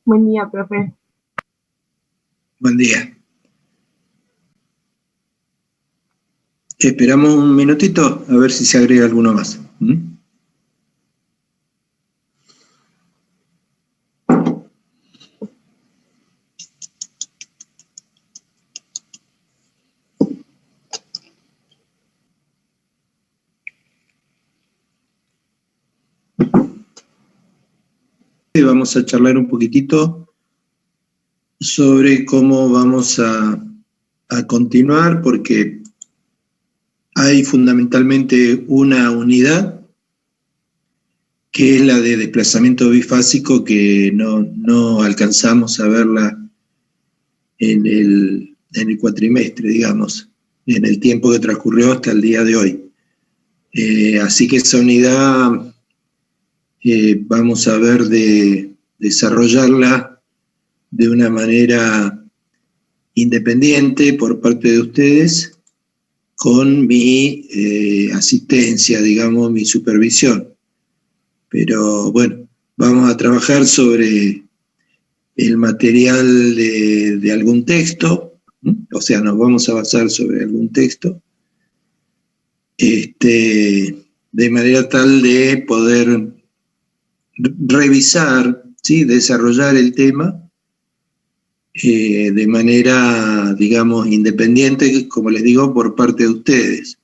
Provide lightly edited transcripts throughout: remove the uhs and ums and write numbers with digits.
Buen día, profe. Buen día. Esperamos un minutito a ver si se agrega alguno más. Vamos a charlar un poquitito sobre cómo vamos a continuar, porque hay fundamentalmente una unidad que es la de desplazamiento bifásico, que no alcanzamos a verla en el cuatrimestre, digamos, en el tiempo que transcurrió hasta el día de hoy. Así que esa unidad vamos a ver de desarrollarla de una manera independiente por parte de ustedes, con mi asistencia, digamos, mi supervisión. Pero bueno, vamos a trabajar sobre el material de algún texto, o sea, nos vamos a basar sobre algún texto, de manera tal de poder revisar, ¿sí?, desarrollar el tema de manera, digamos, independiente, como les digo, por parte de ustedes.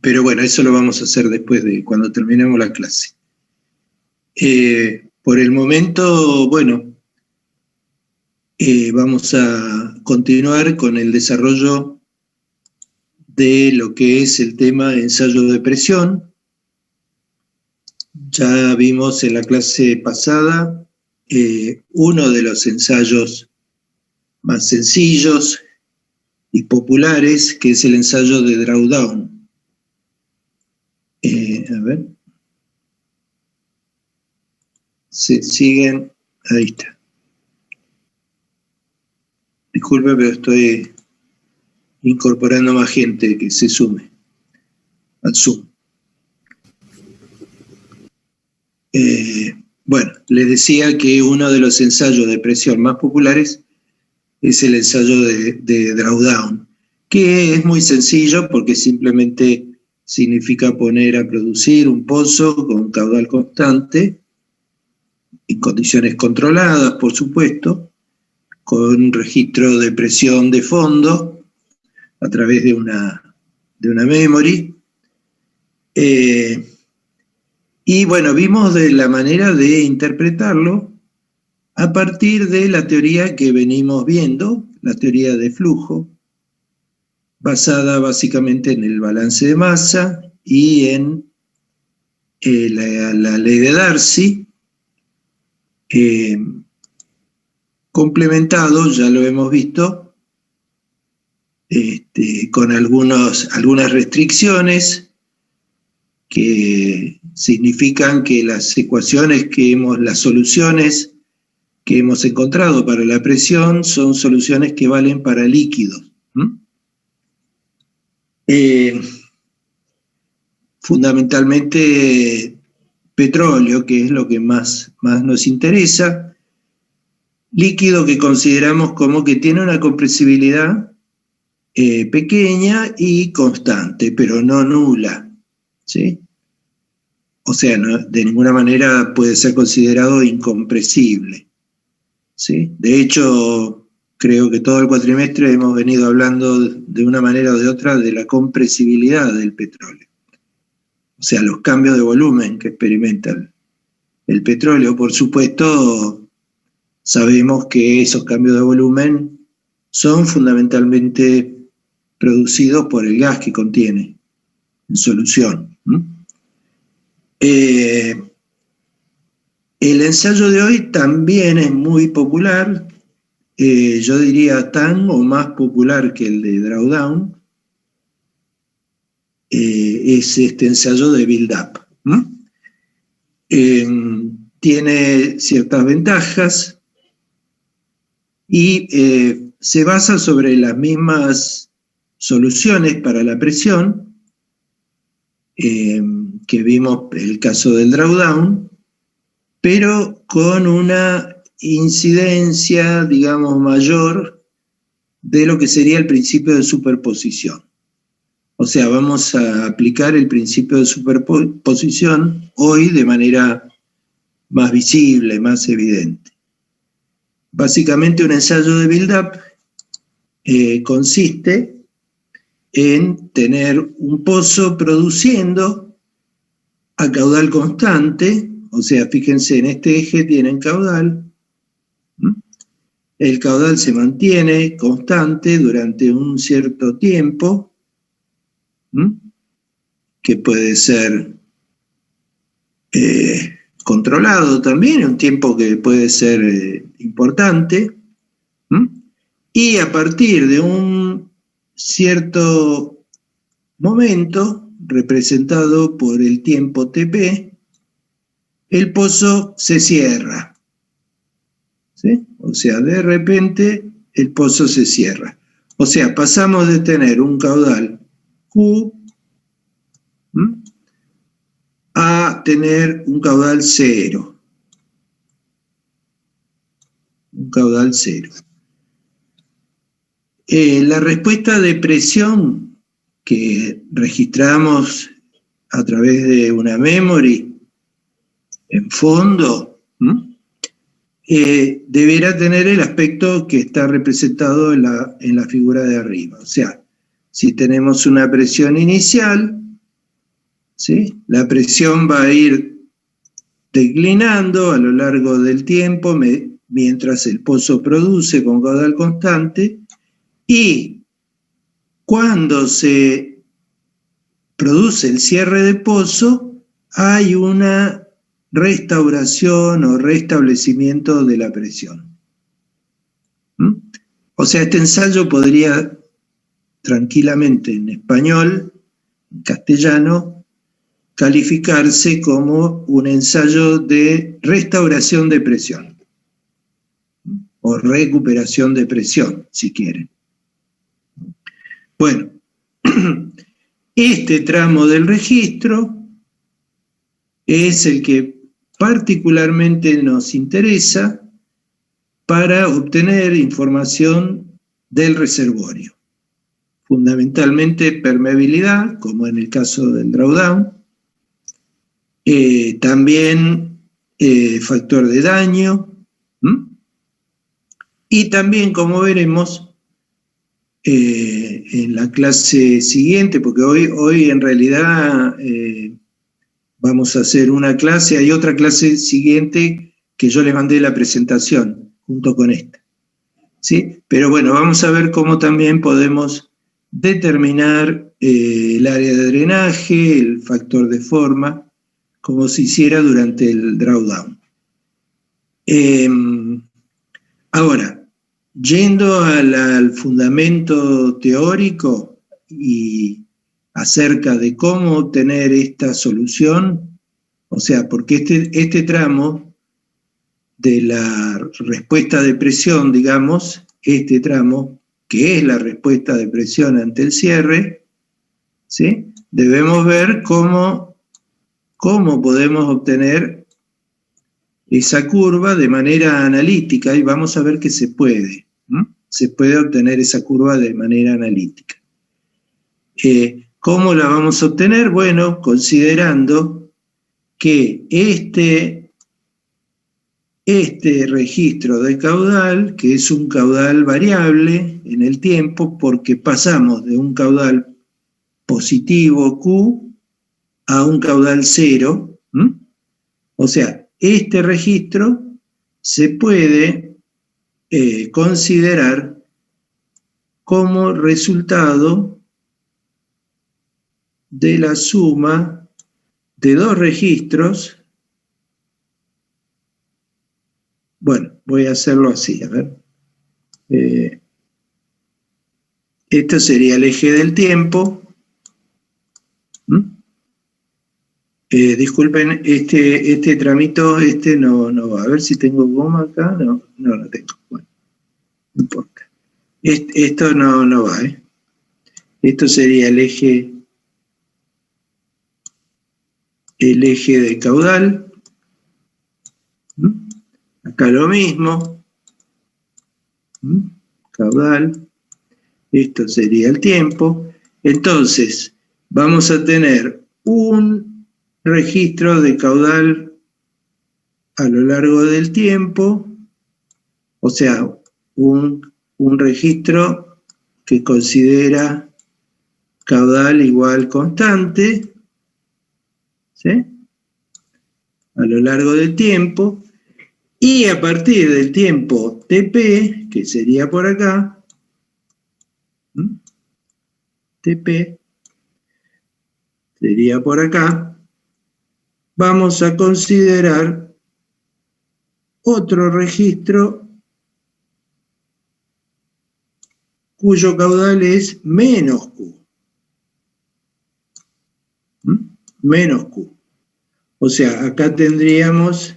Pero bueno, eso lo vamos a hacer después de cuando terminemos la clase. Por el momento, bueno, vamos a continuar con el desarrollo de lo que es el tema ensayo de presión. Ya vimos en la clase pasada uno de los ensayos más sencillos y populares, que es el ensayo de drawdown. A ver. Se siguen. Ahí está. Disculpe, pero estoy incorporando más gente que se sume al Zoom. Bueno, les decía que uno de los ensayos de presión más populares es el ensayo de drawdown, que es muy sencillo porque simplemente significa poner a producir un pozo con caudal constante, en condiciones controladas, por supuesto, con registro de presión de fondo a través de una memory. Y bueno, vimos de la manera de interpretarlo a partir de la teoría que venimos viendo, la teoría de flujo, basada básicamente en el balance de masa y en la ley de Darcy, complementado, ya lo hemos visto, con algunas restricciones que significan que las soluciones que hemos encontrado para la presión son soluciones que valen para líquidos. Fundamentalmente petróleo, que es lo que más nos interesa, líquido que consideramos como que tiene una compresibilidad pequeña y constante, pero no nula, ¿sí? O sea, de ninguna manera puede ser considerado incompresible, ¿sí? De hecho, creo que todo el cuatrimestre hemos venido hablando de una manera o de otra de la compresibilidad del petróleo. O sea, los cambios de volumen que experimenta el petróleo. Por supuesto, sabemos que esos cambios de volumen son fundamentalmente producidos por el gas que contiene en solución. El ensayo de hoy también es muy popular, yo diría tan o más popular que el de drawdown. Es este ensayo de build-up. Tiene ciertas ventajas y se basa sobre las mismas soluciones para la presión que vimos en el caso del drawdown, pero con una incidencia, digamos, mayor de lo que sería el principio de superposición. O sea, vamos a aplicar el principio de superposición hoy de manera más visible, más evidente. Básicamente un ensayo de build-up consiste en tener un pozo produciendo a caudal constante, o sea, fíjense, en este eje tienen caudal, el caudal se mantiene constante durante un cierto tiempo, que puede ser controlado también, un tiempo que puede ser importante, y a partir de un cierto momento, representado por el tiempo TP, el pozo se cierra. ¿Sí? O sea, de repente el pozo se cierra. O sea, pasamos de tener un caudal Q a tener un caudal cero. Un caudal cero. La respuesta de presión que registramos a través de una memory en fondo, deberá tener el aspecto que está representado en la figura de arriba. O sea, si tenemos una presión inicial, ¿sí? La presión va a ir declinando a lo largo del tiempo mientras el pozo produce con caudal constante, y cuando se produce el cierre de pozo hay una restauración o restablecimiento de la presión. O sea, este ensayo podría tranquilamente en español, en castellano, calificarse como un ensayo de restauración de presión o recuperación de presión, si quieren. Bueno, este tramo del registro es el que particularmente nos interesa para obtener información del reservorio. Fundamentalmente permeabilidad, como en el caso del drawdown, también factor de daño, y también, como veremos en la clase siguiente, porque hoy en realidad vamos a hacer una clase, hay otra clase siguiente que yo les mandé la presentación junto con esta, ¿sí? Pero bueno, vamos a ver cómo también podemos determinar el área de drenaje, el factor de forma, como se hiciera durante el drawdown. Ahora, yendo al fundamento teórico y acerca de cómo obtener esta solución, o sea, porque este tramo de la respuesta de presión, digamos, este tramo, que es la respuesta de presión ante el cierre, ¿sí? Debemos ver cómo podemos obtener esa curva de manera analítica, y vamos a ver que se puede. Se puede obtener esa curva de manera analítica. ¿Cómo la vamos a obtener? Bueno, considerando que este registro de caudal, que es un caudal variable en el tiempo, porque pasamos de un caudal positivo Q a un caudal cero, o sea, este registro se puede considerar como resultado de la suma de dos registros. Bueno, voy a hacerlo así, a ver. Esto sería el eje del tiempo. Disculpen, este tramito no va. A ver si tengo goma acá. No lo tengo. Bueno, no importa. Esto no va, ¿eh? Esto sería el eje de caudal. Acá lo mismo. Caudal. Esto sería el tiempo. Entonces, vamos a tener un registro de caudal a lo largo del tiempo, o sea, un registro que considera caudal igual constante, ¿sí? A lo largo del tiempo, y a partir del tiempo TP, que sería por acá, TP, sería por acá, vamos a considerar otro registro cuyo caudal es menos Q. Menos Q. O sea, acá tendríamos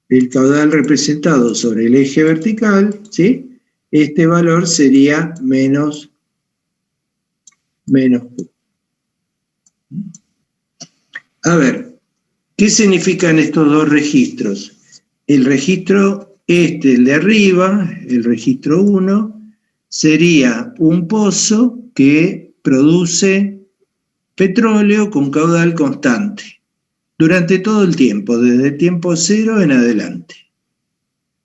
el caudal representado sobre el eje vertical, ¿sí? Este valor sería menos Q. A ver, ¿qué significan estos dos registros? El registro el de arriba, el registro 1, sería un pozo que produce petróleo con caudal constante durante todo el tiempo, desde el tiempo cero en adelante.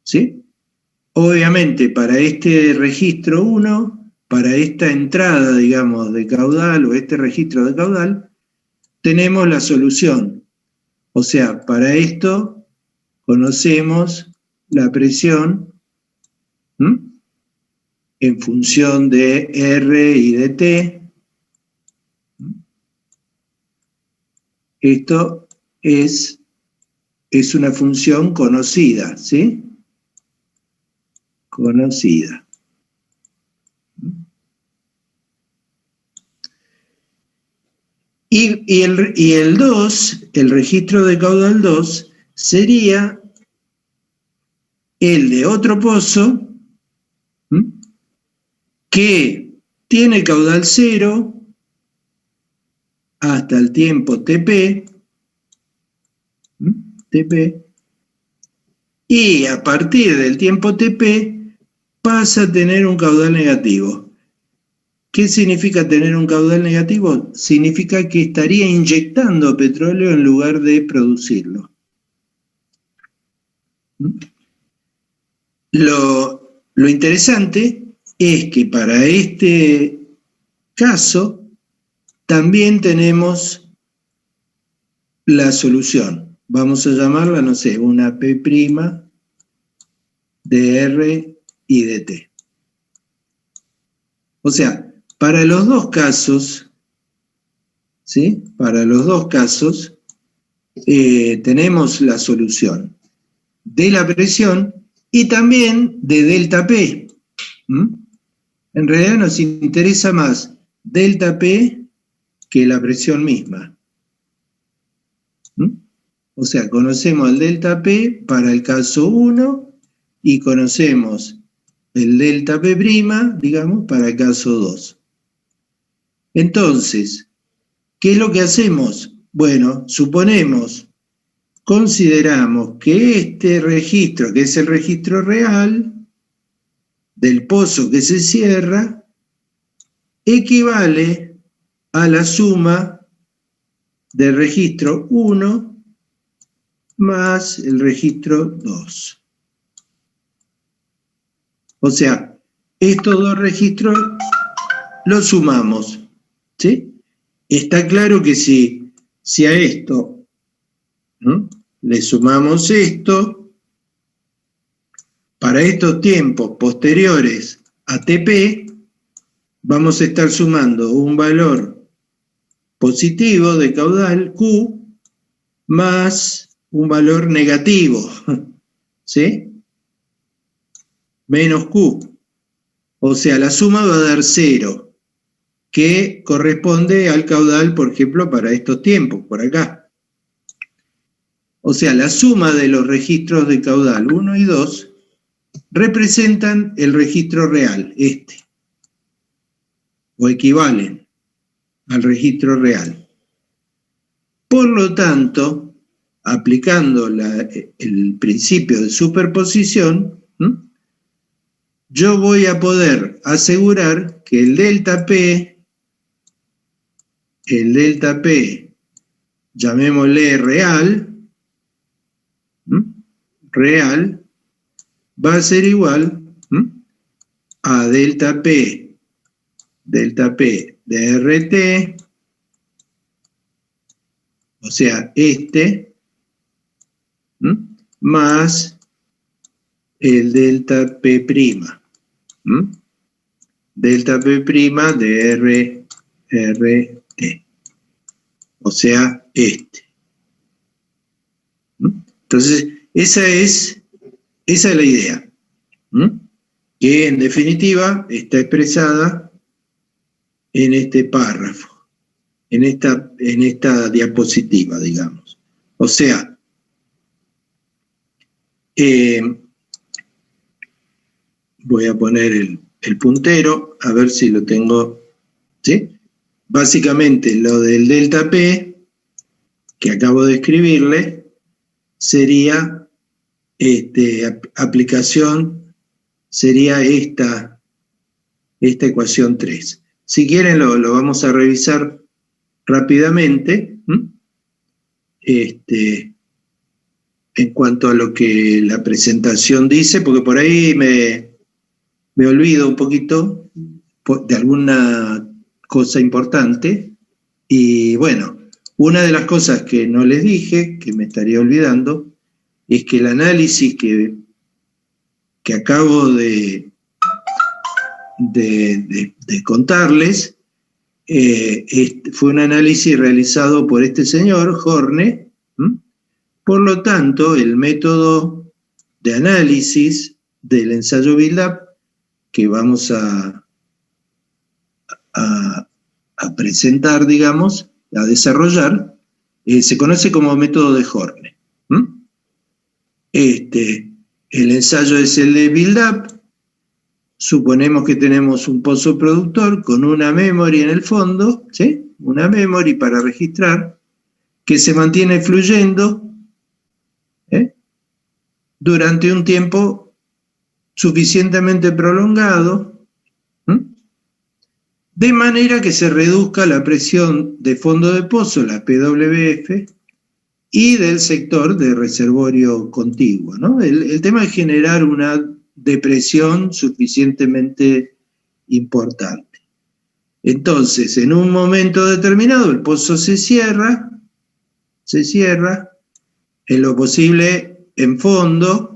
¿Sí? Obviamente, para este registro 1, para esta entrada, digamos, de caudal o este registro de caudal, tenemos la solución. O sea, para esto conocemos la presión en función de R y de T. Esto es una función conocida, ¿sí? Conocida. Y el 2, el registro de caudal 2, sería el de otro pozo que tiene caudal 0 hasta el tiempo TP, y a partir del tiempo TP pasa a tener un caudal negativo. ¿Qué significa tener un caudal negativo? Significa que estaría inyectando petróleo en lugar de producirlo. Lo interesante es que para este caso también tenemos la solución. Vamos a llamarla, no sé, una P' de R y de T. O sea, para los dos casos, ¿sí? Para los dos casos tenemos la solución de la presión y también de delta P. En realidad nos interesa más delta P que la presión misma. O sea, conocemos el delta P para el caso 1 y conocemos el delta P', digamos, para el caso 2. Entonces, ¿qué es lo que hacemos? Bueno, consideramos que este registro, que es el registro real del pozo que se cierra, equivale a la suma del registro 1 más el registro 2. O sea, estos dos registros los sumamos, ¿sí? Está claro que si a esto le sumamos esto, para estos tiempos posteriores a TP, vamos a estar sumando un valor positivo de caudal Q más un valor negativo, ¿sí? Menos Q. O sea, la suma va a dar 0. Que corresponde al caudal, por ejemplo, para estos tiempos, por acá. O sea, la suma de los registros de caudal 1 y 2 representan el registro real, o equivalen al registro real. Por lo tanto, aplicando el principio de superposición, yo voy a poder asegurar que el delta P, llamémosle real, va a ser igual a delta P de RT, o sea, más el delta P', delta P' de RT, o sea, Entonces, esa es la idea, que en definitiva está expresada en este párrafo, en esta diapositiva, digamos. O sea, voy a poner el puntero, a ver si lo tengo, ¿sí? Básicamente, lo del delta P, que acabo de escribirle, sería, aplicación, sería esta ecuación 3. Si quieren, lo vamos a revisar rápidamente, en cuanto a lo que la presentación dice, porque por ahí me olvido un poquito de alguna cosa importante, y bueno, una de las cosas que no les dije, que me estaría olvidando, es que el análisis que acabo de contarles fue un análisis realizado por este señor, Horne. Por lo tanto, el método de análisis del ensayo build-up que vamos a presentar, digamos, a desarrollar, se conoce como método de Horne. El ensayo es el de build-up. Suponemos que tenemos un pozo productor con una memory en el fondo, ¿sí? Una memory para registrar, que se mantiene fluyendo durante un tiempo suficientemente prolongado, de manera que se reduzca la presión de fondo de pozo, la PWF, y del sector de reservorio contiguo, ¿no? El tema es generar una depresión suficientemente importante. Entonces, en un momento determinado, el pozo se cierra, en lo posible en fondo,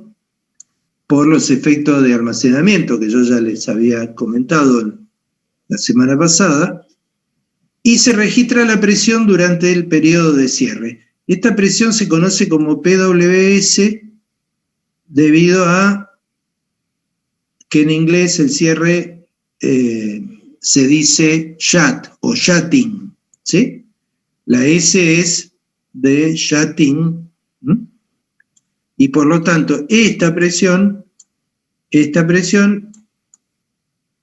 por los efectos de almacenamiento que yo ya les había comentado la semana pasada, y se registra la presión durante el periodo de cierre. Esta presión se conoce como PWS debido a que en inglés el cierre se dice shut o shutting, ¿sí? La S es de shutting, y por lo tanto esta presión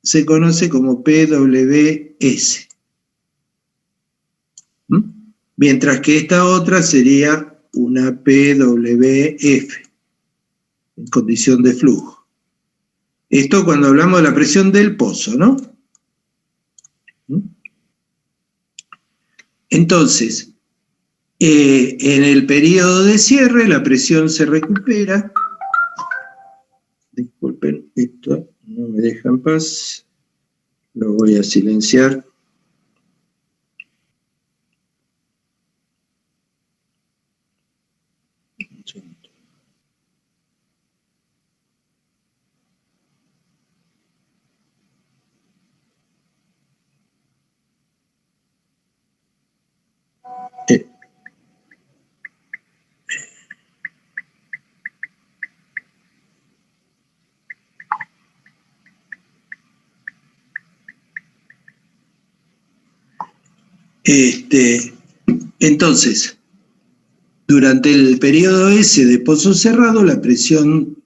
se conoce como PWS. Mientras que esta otra sería una PWF, en condición de flujo. Esto cuando hablamos de la presión del pozo, ¿no? Entonces, en el periodo de cierre la presión se recupera. Disculpen, esto no me deja en paz. Lo voy a silenciar. Entonces, durante el periodo ese de pozo cerrado, la presión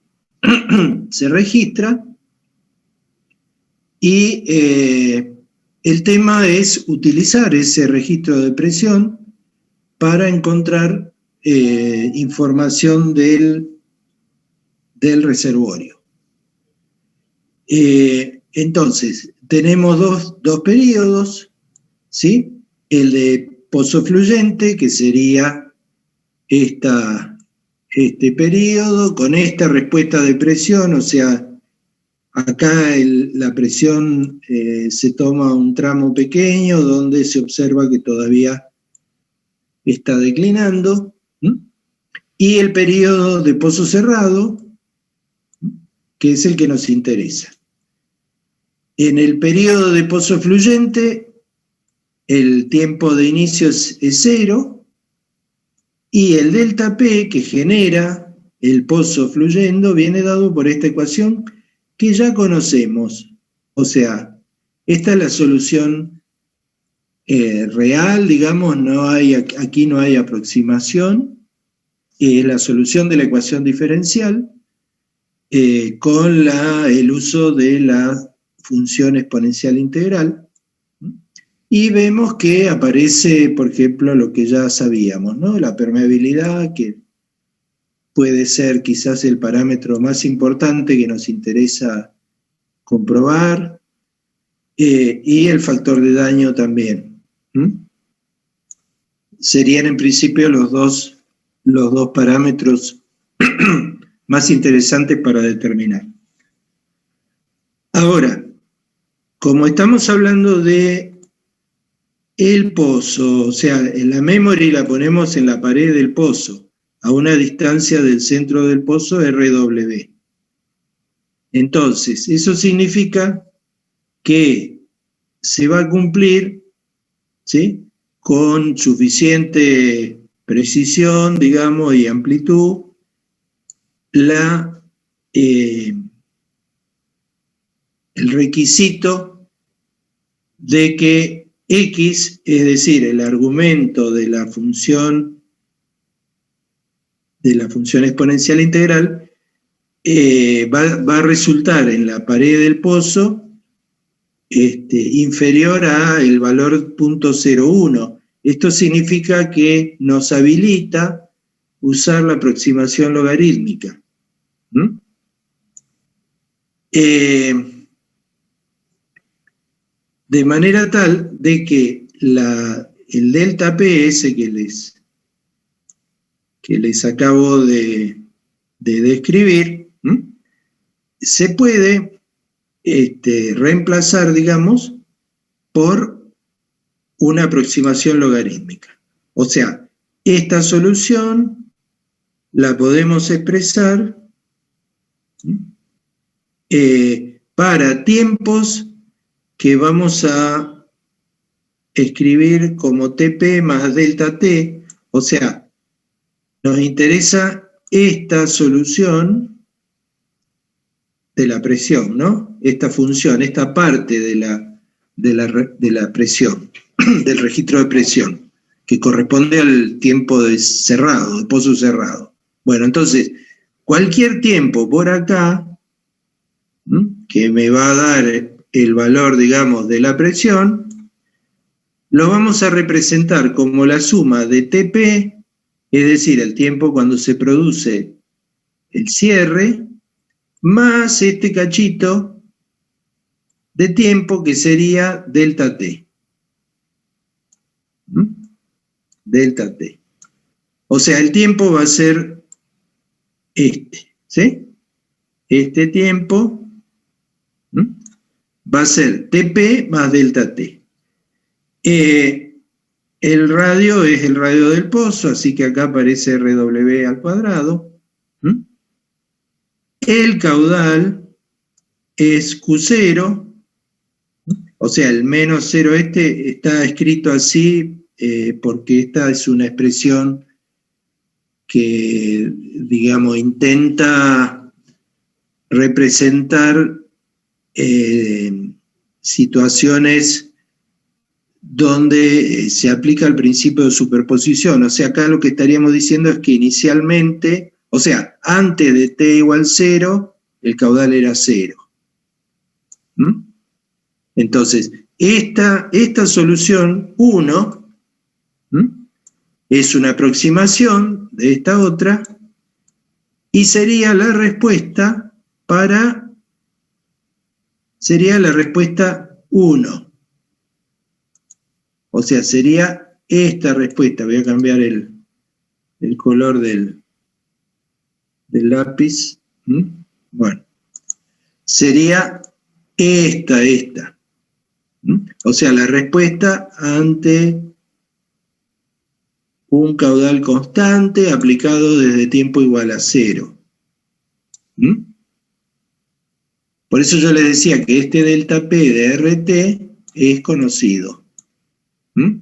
se registra y el tema es utilizar ese registro de presión para encontrar información del reservorio. Entonces, tenemos dos periodos, ¿sí? El de pozo fluyente, que sería este periodo, con esta respuesta de presión, o sea, acá la presión se toma un tramo pequeño donde se observa que todavía está declinando, y el periodo de pozo cerrado, que es el que nos interesa. En el periodo de pozo fluyente, el tiempo de inicio es 0, y el delta P que genera el pozo fluyendo viene dado por esta ecuación que ya conocemos. O sea, esta es la solución real, digamos, aquí no hay aproximación, es la solución de la ecuación diferencial con el uso de la función exponencial integral, y vemos que aparece, por ejemplo, lo que ya sabíamos, ¿no? La permeabilidad, que puede ser quizás el parámetro más importante que nos interesa comprobar, y el factor de daño también. Serían en principio los dos parámetros más interesantes para determinar. Ahora, como estamos hablando de el pozo, o sea, la memory la ponemos en la pared del pozo, a una distancia del centro del pozo RW. Entonces, eso significa que se va a cumplir, ¿sí?, con suficiente precisión, digamos, y amplitud, el requisito de que X, es decir, el argumento de la función exponencial integral, va a resultar en la pared del pozo inferior a el valor 0.01. Esto significa que nos habilita usar la aproximación logarítmica. De manera tal de que el delta PS que les acabo de describir, se puede reemplazar, digamos, por una aproximación logarítmica. O sea, esta solución la podemos expresar para tiempos que vamos a escribir como TP más delta T, o sea, nos interesa esta solución de la presión, ¿no? Esta función, esta parte de la presión, del registro de presión, que corresponde al tiempo de pozo cerrado. Bueno, entonces, cualquier tiempo por acá, que me va a dar el valor, digamos, de la presión, lo vamos a representar como la suma de TP, es decir, el tiempo cuando se produce el cierre, más este cachito de tiempo que sería delta T. Delta T. O sea, el tiempo va a ser ¿sí? Este tiempo va a ser TP más delta T. El radio es el radio del pozo, así que acá aparece RW al cuadrado. El caudal es Q0, o sea, el menos 0 está escrito así porque esta es una expresión que, digamos, intenta representar situaciones donde se aplica el principio de superposición. O sea, acá lo que estaríamos diciendo es que inicialmente, o sea, antes de t igual 0, el caudal era 0. Entonces, esta solución 1 es una aproximación de esta otra, y sería la respuesta sería la respuesta 1. O sea, sería esta respuesta. Voy a cambiar el color del lápiz. Bueno, sería esta. O sea, la respuesta ante un caudal constante aplicado desde tiempo igual a 0. Por eso yo les decía que este delta P de RT es conocido. En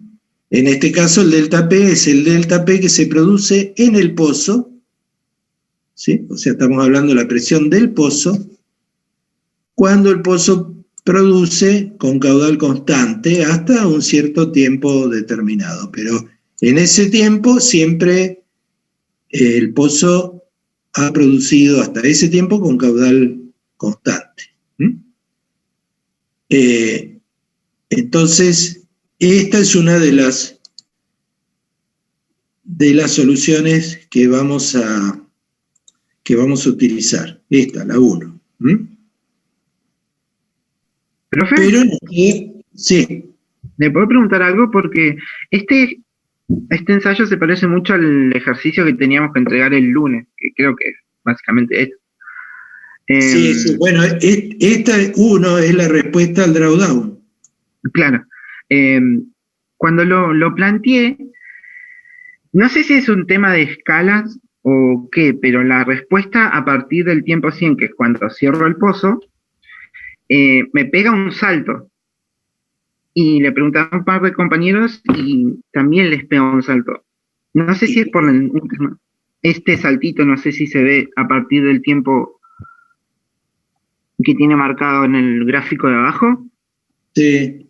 este caso el delta P es el delta P que se produce en el pozo, ¿sí? O sea, estamos hablando de la presión del pozo, cuando el pozo produce con caudal constante hasta un cierto tiempo determinado, pero en ese tiempo siempre el pozo ha producido hasta ese tiempo con caudal constante. Entonces, esta es una de las soluciones que vamos a utilizar. Esta, la 1. Profe, Pero sí. ¿le puedo preguntar algo? Porque este ensayo se parece mucho al ejercicio que teníamos que entregar el lunes, que creo que es básicamente esto. Sí, bueno, esta 1 es la respuesta al drawdown. Claro. Cuando lo planteé, no sé si es un tema de escalas o qué, pero la respuesta a partir del tiempo 100, que es cuando cierro el pozo, me pega un salto. Y le preguntaba a un par de compañeros y también les pega un salto. No sé si es por este saltito, no sé si se ve a partir del tiempo que tiene marcado en el gráfico de abajo. Sí.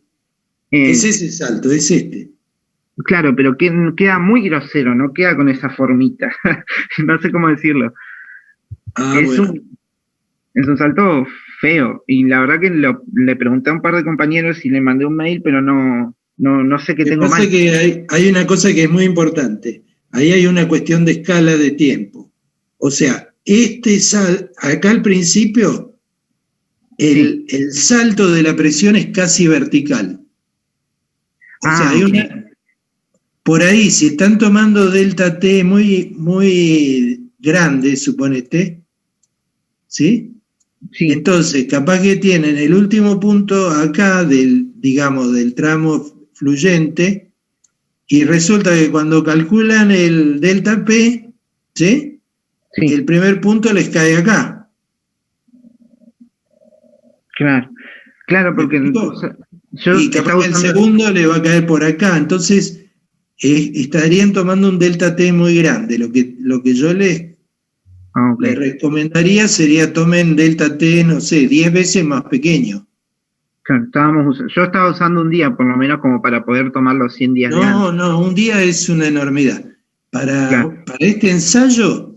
Es ese salto, es este. Claro, pero queda muy grosero, no queda con esa formita. No sé cómo decirlo. Bueno. Es un salto feo. Y la verdad que le pregunté a un par de compañeros y le mandé un mail, pero no sé qué tengo mal. Pasa que hay una cosa que es muy importante. Ahí hay una cuestión de escala de tiempo. O sea, acá al principio, el salto de la presión es casi vertical. O sea, hay por ahí, si están tomando delta T muy, muy grande, suponete, ¿sí? Sí. Entonces, capaz que tienen el último punto acá del tramo fluyente, y resulta que cuando calculan el delta P, ¿sí? El primer punto les cae acá. Claro, porque y capaz que el segundo le va a caer por acá. Entonces, estarían tomando un delta T muy grande. Lo que yo les recomendaría sería tomen delta T, no sé, 10 veces más pequeño. Claro, yo estaba usando un día, por lo menos, como para poder tomar los 100 días de antes. No, un día es una enormidad. Para este ensayo,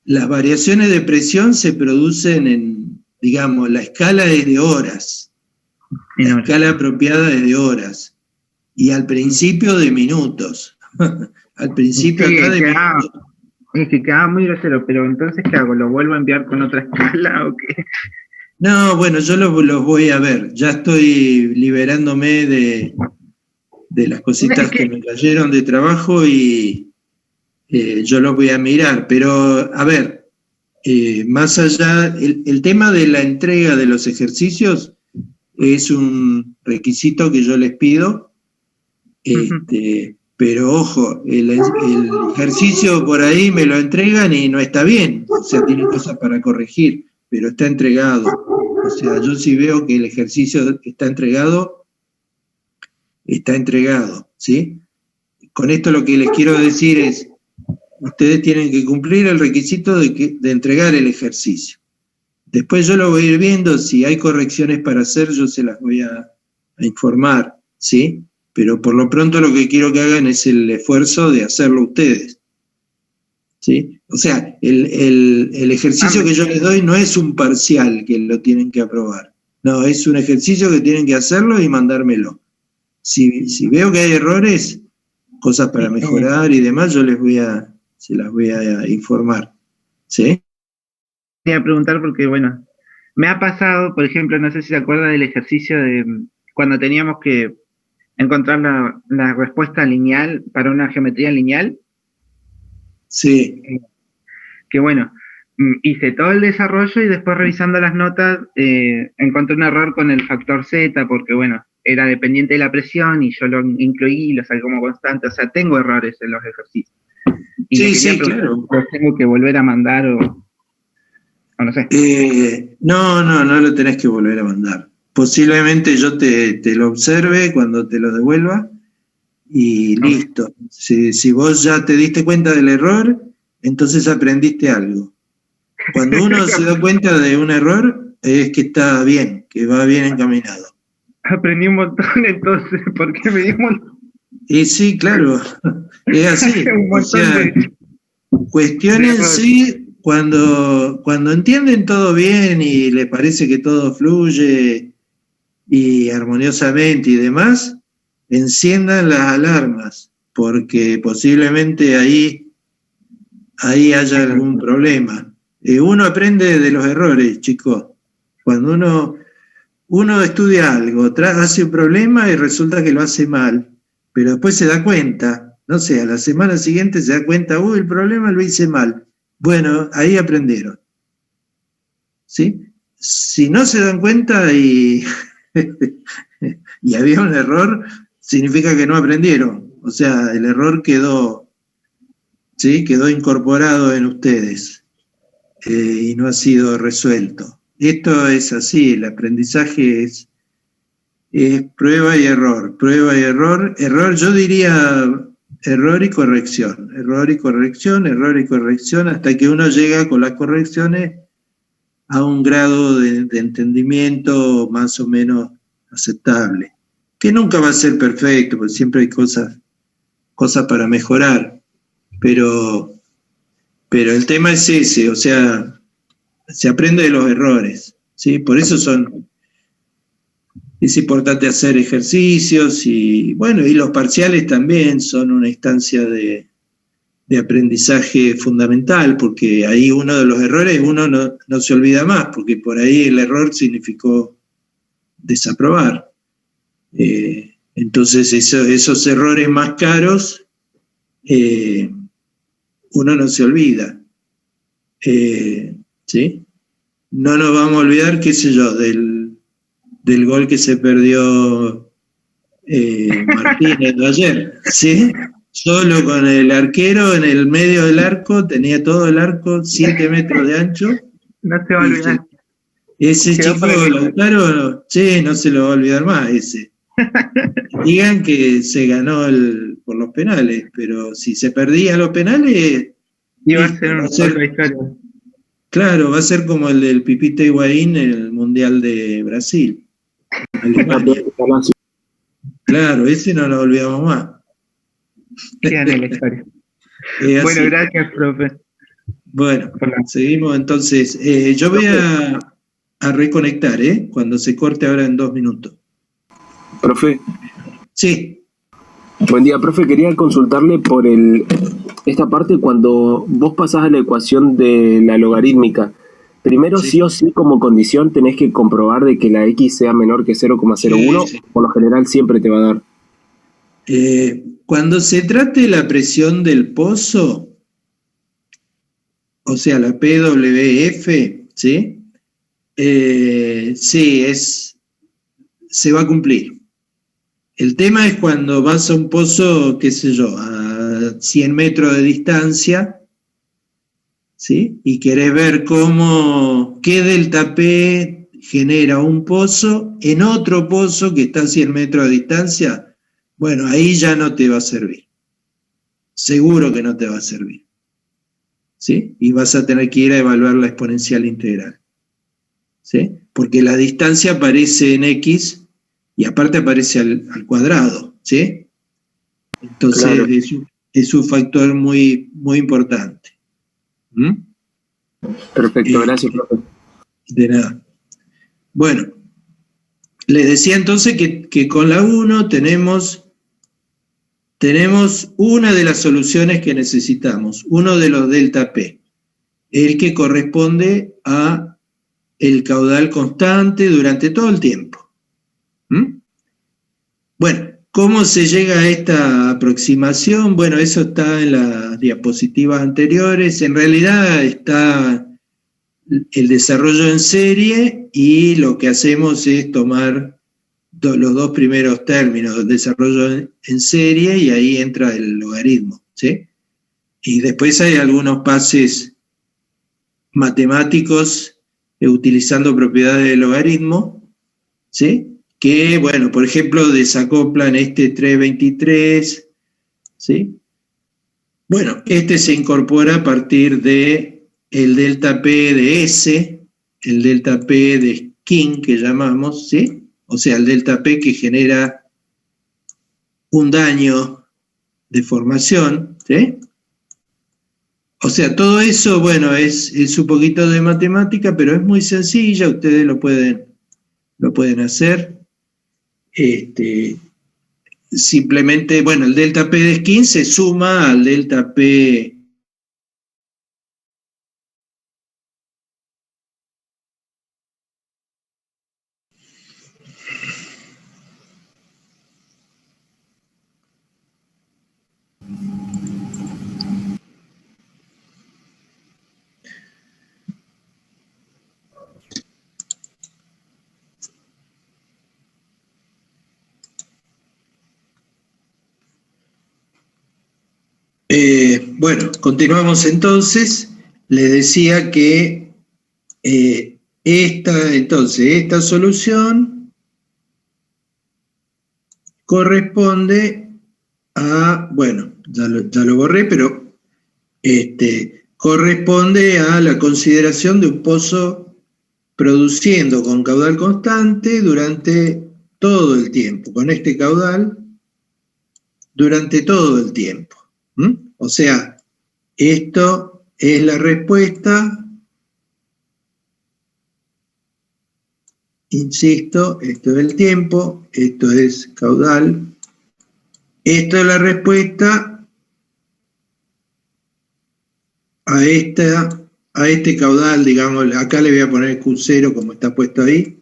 las variaciones de presión se producen la escala es de horas. La escala apropiada es de horas. Y al principio de minutos. Al principio acá de minutos. Es que quedaba muy grosero, pero entonces, ¿qué hago? ¿Lo vuelvo a enviar con otra escala o qué? No, bueno, yo los voy a ver. Ya estoy liberándome de las cositas que me cayeron de trabajo y yo los voy a mirar. Pero, a ver, más allá, el tema de la entrega de los ejercicios es un requisito que yo les pido. Pero ojo, el ejercicio por ahí me lo entregan y no está bien, o sea, tiene cosas para corregir, pero está entregado. O sea, yo si veo que el ejercicio está entregado, ¿sí? Con esto lo que les quiero decir es, ustedes tienen que cumplir el requisito de entregar el ejercicio. Después yo lo voy a ir viendo, si hay correcciones para hacer, yo se las voy a informar, ¿sí? Pero por lo pronto lo que quiero que hagan es el esfuerzo de hacerlo ustedes, ¿sí? O sea, el ejercicio que yo les doy no es un parcial que lo tienen que aprobar. No, es un ejercicio que tienen que hacerlo y mandármelo. Si veo que hay errores, cosas para mejorar y demás, se las voy a informar. ¿Sí? Quería preguntar porque, bueno, me ha pasado, por ejemplo, no sé si se acuerda del ejercicio de cuando teníamos que encontrar la respuesta lineal para una geometría lineal. Sí. Que bueno, hice todo el desarrollo y después revisando las notas encontré un error con el factor Z porque bueno, era dependiente de la presión y yo lo incluí y lo saqué como constante, o sea, tengo errores en los ejercicios. Y sí, claro. ¿Los tengo que volver a mandar o no sé? No lo tenés que volver a mandar. Posiblemente yo te lo observe cuando te lo devuelva y listo. Si vos ya te diste cuenta del error, entonces aprendiste algo. Cuando uno se da cuenta de un error, es que está bien, que va bien encaminado. Aprendí un montón entonces, porque me di un montón. Y sí, claro, es así. O sea, cuestiones sí, cuando entienden todo bien y les parece que todo fluye y armoniosamente y demás, enciendan las alarmas, porque posiblemente ahí haya algún problema. Uno aprende de los errores, chicos. Cuando uno estudia algo, hace un problema y resulta que lo hace mal, pero después se da cuenta, no sé, a la semana siguiente se da cuenta, el problema lo hice mal. Bueno, ahí aprendieron. ¿Sí? Si no se dan cuenta y había un error, significa que no aprendieron. O sea, el error quedó incorporado en ustedes y no ha sido resuelto. Esto es así, el aprendizaje es prueba y error, yo diría error y corrección, hasta que uno llega con las correcciones a un grado de entendimiento más o menos aceptable, que nunca va a ser perfecto, porque siempre hay cosas para mejorar, pero el tema es ese, o sea, se aprende de los errores, ¿sí? Por eso es importante hacer ejercicios y los parciales también son una instancia de aprendizaje fundamental, porque ahí uno de los errores uno no se olvida más, porque por ahí el error significó desaprobar. Entonces esos errores más caros uno no se olvida. ¿Sí? No nos vamos a olvidar, qué sé yo, del gol que se perdió Martínez ayer, ¿sí? Solo con el arquero en el medio del arco, tenía todo el arco 7 metros de ancho. No se va a olvidar. Ese chico Lautaro, no se lo va a olvidar más ese. Digan que se ganó por los penales, pero si se perdía los penales, iba a ser otra historia. Claro, va a ser como el del Pipita Higuaín en el Mundial de Brasil, Alemania. Claro, ese no lo olvidamos más. Quedan en la historia. Bueno, gracias, profe. Bueno, seguimos entonces. Yo voy a reconectar, cuando se corte ahora en 2 minutos. Profe. Sí. Buen día, profe. Quería consultarle por esta parte cuando vos pasás a la ecuación de la logarítmica. Primero, sí o sí, como condición, tenés que comprobar de que la x sea menor que 0,01. Sí. Por lo general siempre te va a dar. Cuando se trate de la presión del pozo, o sea, la PWF, ¿sí? Se va a cumplir. El tema es cuando vas a un pozo, qué sé yo, a 100 metros de distancia, ¿sí? Y querés ver qué delta P genera un pozo en otro pozo que está a 100 metros de distancia. Bueno, ahí ya no te va a servir. Seguro que no te va a servir. ¿Sí? Y vas a tener que ir a evaluar la exponencial integral. ¿Sí? Porque la distancia aparece en X y aparte aparece al cuadrado. ¿Sí? Entonces claro. es un factor muy, muy importante. Perfecto, gracias, profe. De nada. Bueno, les decía entonces que con la 1 tenemos tenemos una de las soluciones que necesitamos, uno de los delta P, el que corresponde a el caudal constante durante todo el tiempo. Bueno, ¿cómo se llega a esta aproximación? Bueno, eso está en las diapositivas anteriores. En realidad está el desarrollo en serie y lo que hacemos es tomar los dos primeros términos, desarrollo en serie, y ahí entra el logaritmo, ¿sí? Y después hay algunos pases matemáticos utilizando propiedades del logaritmo, ¿sí? Que, bueno, por ejemplo, desacoplan este 323, ¿sí? Bueno, este se incorpora a partir de el delta P de S, el delta P de King que llamamos, ¿sí? O sea, el delta P que genera un daño de formación, ¿sí? O sea, todo eso, bueno, es un poquito de matemática, pero es muy sencilla, ustedes lo pueden hacer. Simplemente, bueno, el delta P de Skin se suma al delta P bueno, continuamos entonces. Les decía que esta solución corresponde a, bueno, ya lo borré, pero corresponde a la consideración de un pozo produciendo con caudal constante durante todo el tiempo, con este caudal durante todo el tiempo. O sea, esto es la respuesta, insisto, esto es el tiempo, esto es caudal, esto es la respuesta a este caudal, digamos, acá le voy a poner Q0 como está puesto ahí,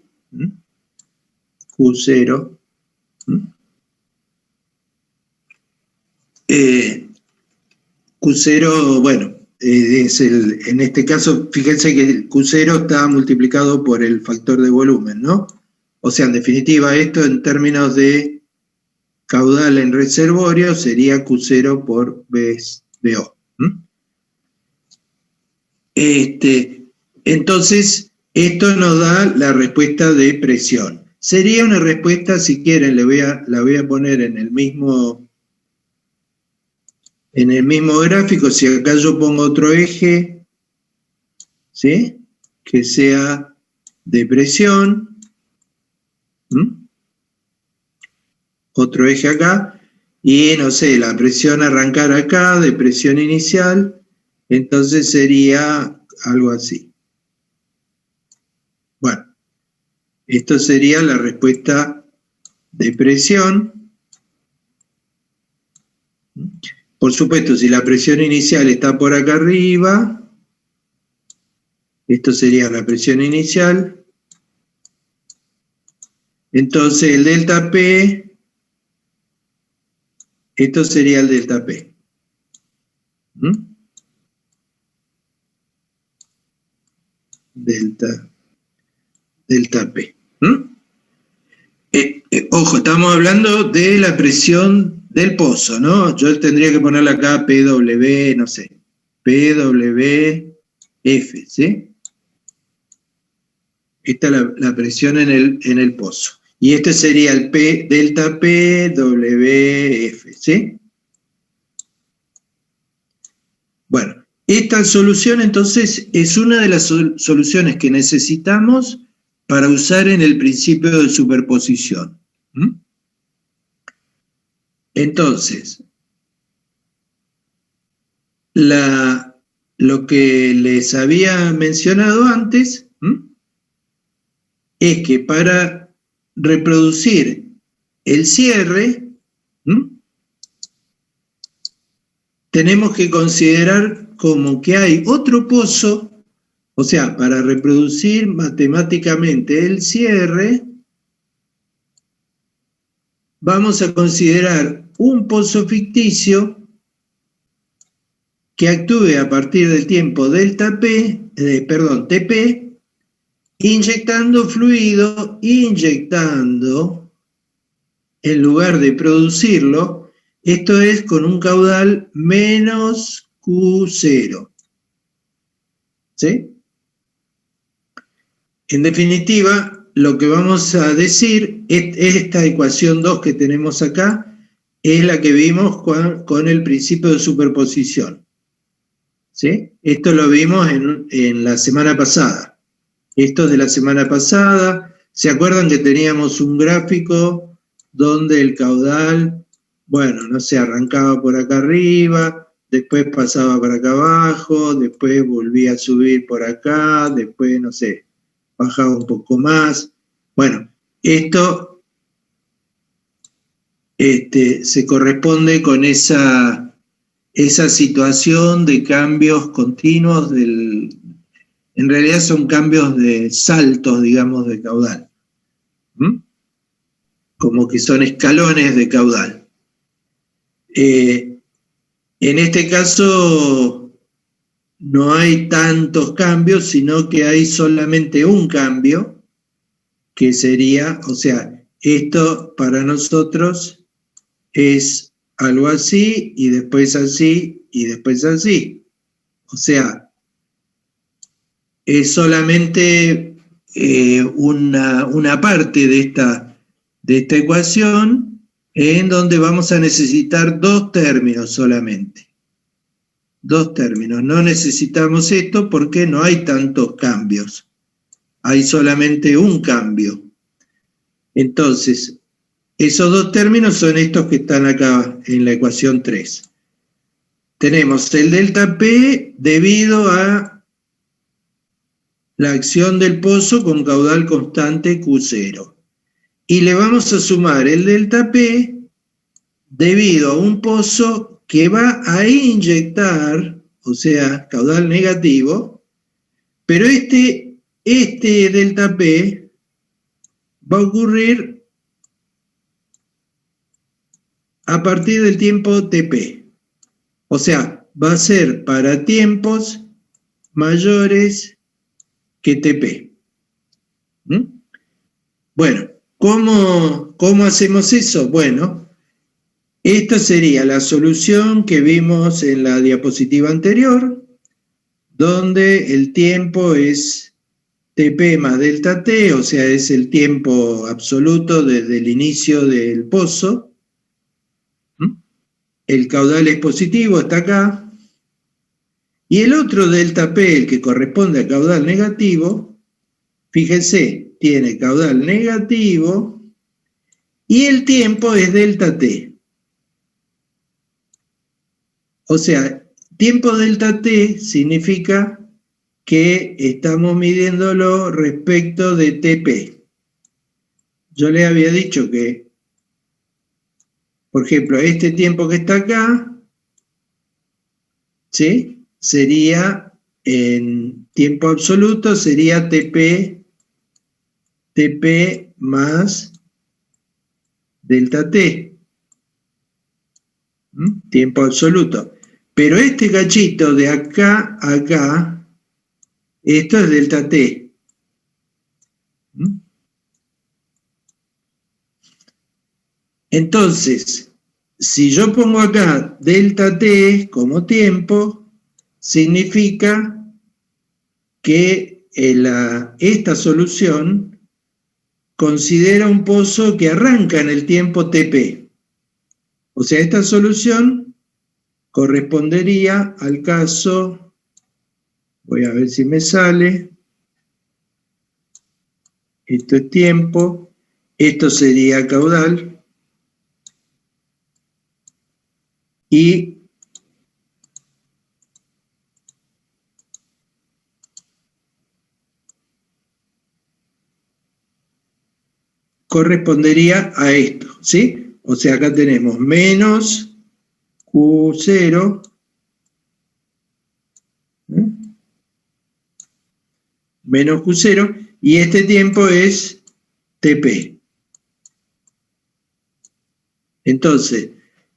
Q0, Q0, bueno, en este caso, fíjense que el Q0 está multiplicado por el factor de volumen, ¿no? O sea, en definitiva, esto en términos de caudal en reservorio sería Q0 por BO. Entonces, esto nos da la respuesta de presión. Sería una respuesta, si quieren, la voy a poner en el mismo gráfico. Si acá yo pongo otro eje, ¿sí? Que sea de presión, otro eje acá, y no sé, la presión arrancar acá, de presión inicial, entonces sería algo así. Bueno, esto sería la respuesta de presión. Por supuesto, si la presión inicial está por acá arriba, esto sería la presión inicial. Entonces el delta P, esto sería el delta P. Delta P. Ojo, estamos hablando de la presión del pozo, ¿no? Yo tendría que ponerle acá PW, no sé, PWF, ¿sí? Esta es la presión en el pozo. Y este sería el delta PWF, ¿sí? Bueno, esta solución entonces es una de las soluciones que necesitamos para usar en el principio de superposición. Entonces, lo que les había mencionado antes es que para reproducir el cierre, tenemos que considerar como que hay otro pozo, o sea, para reproducir matemáticamente el cierre, vamos a considerar un pozo ficticio que actúe a partir del tiempo delta P, TP, inyectando fluido, en lugar de producirlo, esto es con un caudal menos Q0. ¿Sí? En definitiva, lo que vamos a decir, esta ecuación 2 que tenemos acá, es la que vimos con el principio de superposición. ¿Sí? Esto lo vimos en la semana pasada. Esto es de la semana pasada. ¿Se acuerdan que teníamos un gráfico donde el caudal, bueno, no sé, arrancaba por acá arriba, después pasaba por acá abajo, después volvía a subir por acá, después, no sé, bajaba un poco más? Bueno, esto se corresponde con esa situación de cambios continuos en realidad son cambios de saltos, digamos, de caudal. Como que son escalones de caudal. En este caso no hay tantos cambios, sino que hay solamente un cambio, que sería, o sea, esto para nosotros es algo así, y después así, y después así. O sea, es solamente una parte de esta ecuación en donde vamos a necesitar dos términos solamente. Dos términos. No necesitamos esto porque no hay tantos cambios. Hay solamente un cambio. Entonces, esos dos términos son estos que están acá en la ecuación 3. Tenemos el delta P debido a la acción del pozo con caudal constante Q0. Y le vamos a sumar el delta P debido a un pozo que va a inyectar, o sea, caudal negativo, pero este delta P va a ocurrir a partir del tiempo TP. O sea, va a ser para tiempos mayores que TP. Bueno, ¿cómo hacemos eso? Bueno, esta sería la solución que vimos en la diapositiva anterior, donde el tiempo es TP más delta T, o sea, es el tiempo absoluto desde el inicio del pozo. El caudal es positivo, está acá. Y el otro delta P, el que corresponde a caudal negativo, fíjense, tiene caudal negativo y el tiempo es delta T. O sea, tiempo delta T significa que estamos midiéndolo respecto de TP. Yo les había dicho que, por ejemplo, este tiempo que está acá, ¿sí?, sería en tiempo absoluto, sería TP más delta T. Tiempo absoluto. Pero este cachito de acá a acá, esto es delta T. Entonces, si yo pongo acá delta T como tiempo, significa que esta solución considera un pozo que arranca en el tiempo TP. O sea, esta solución correspondería al caso, voy a ver si me sale, esto es tiempo, esto sería caudal, y correspondería a esto, ¿sí? O sea, acá tenemos menos Q0 menos Q0, y este tiempo es TP. Entonces,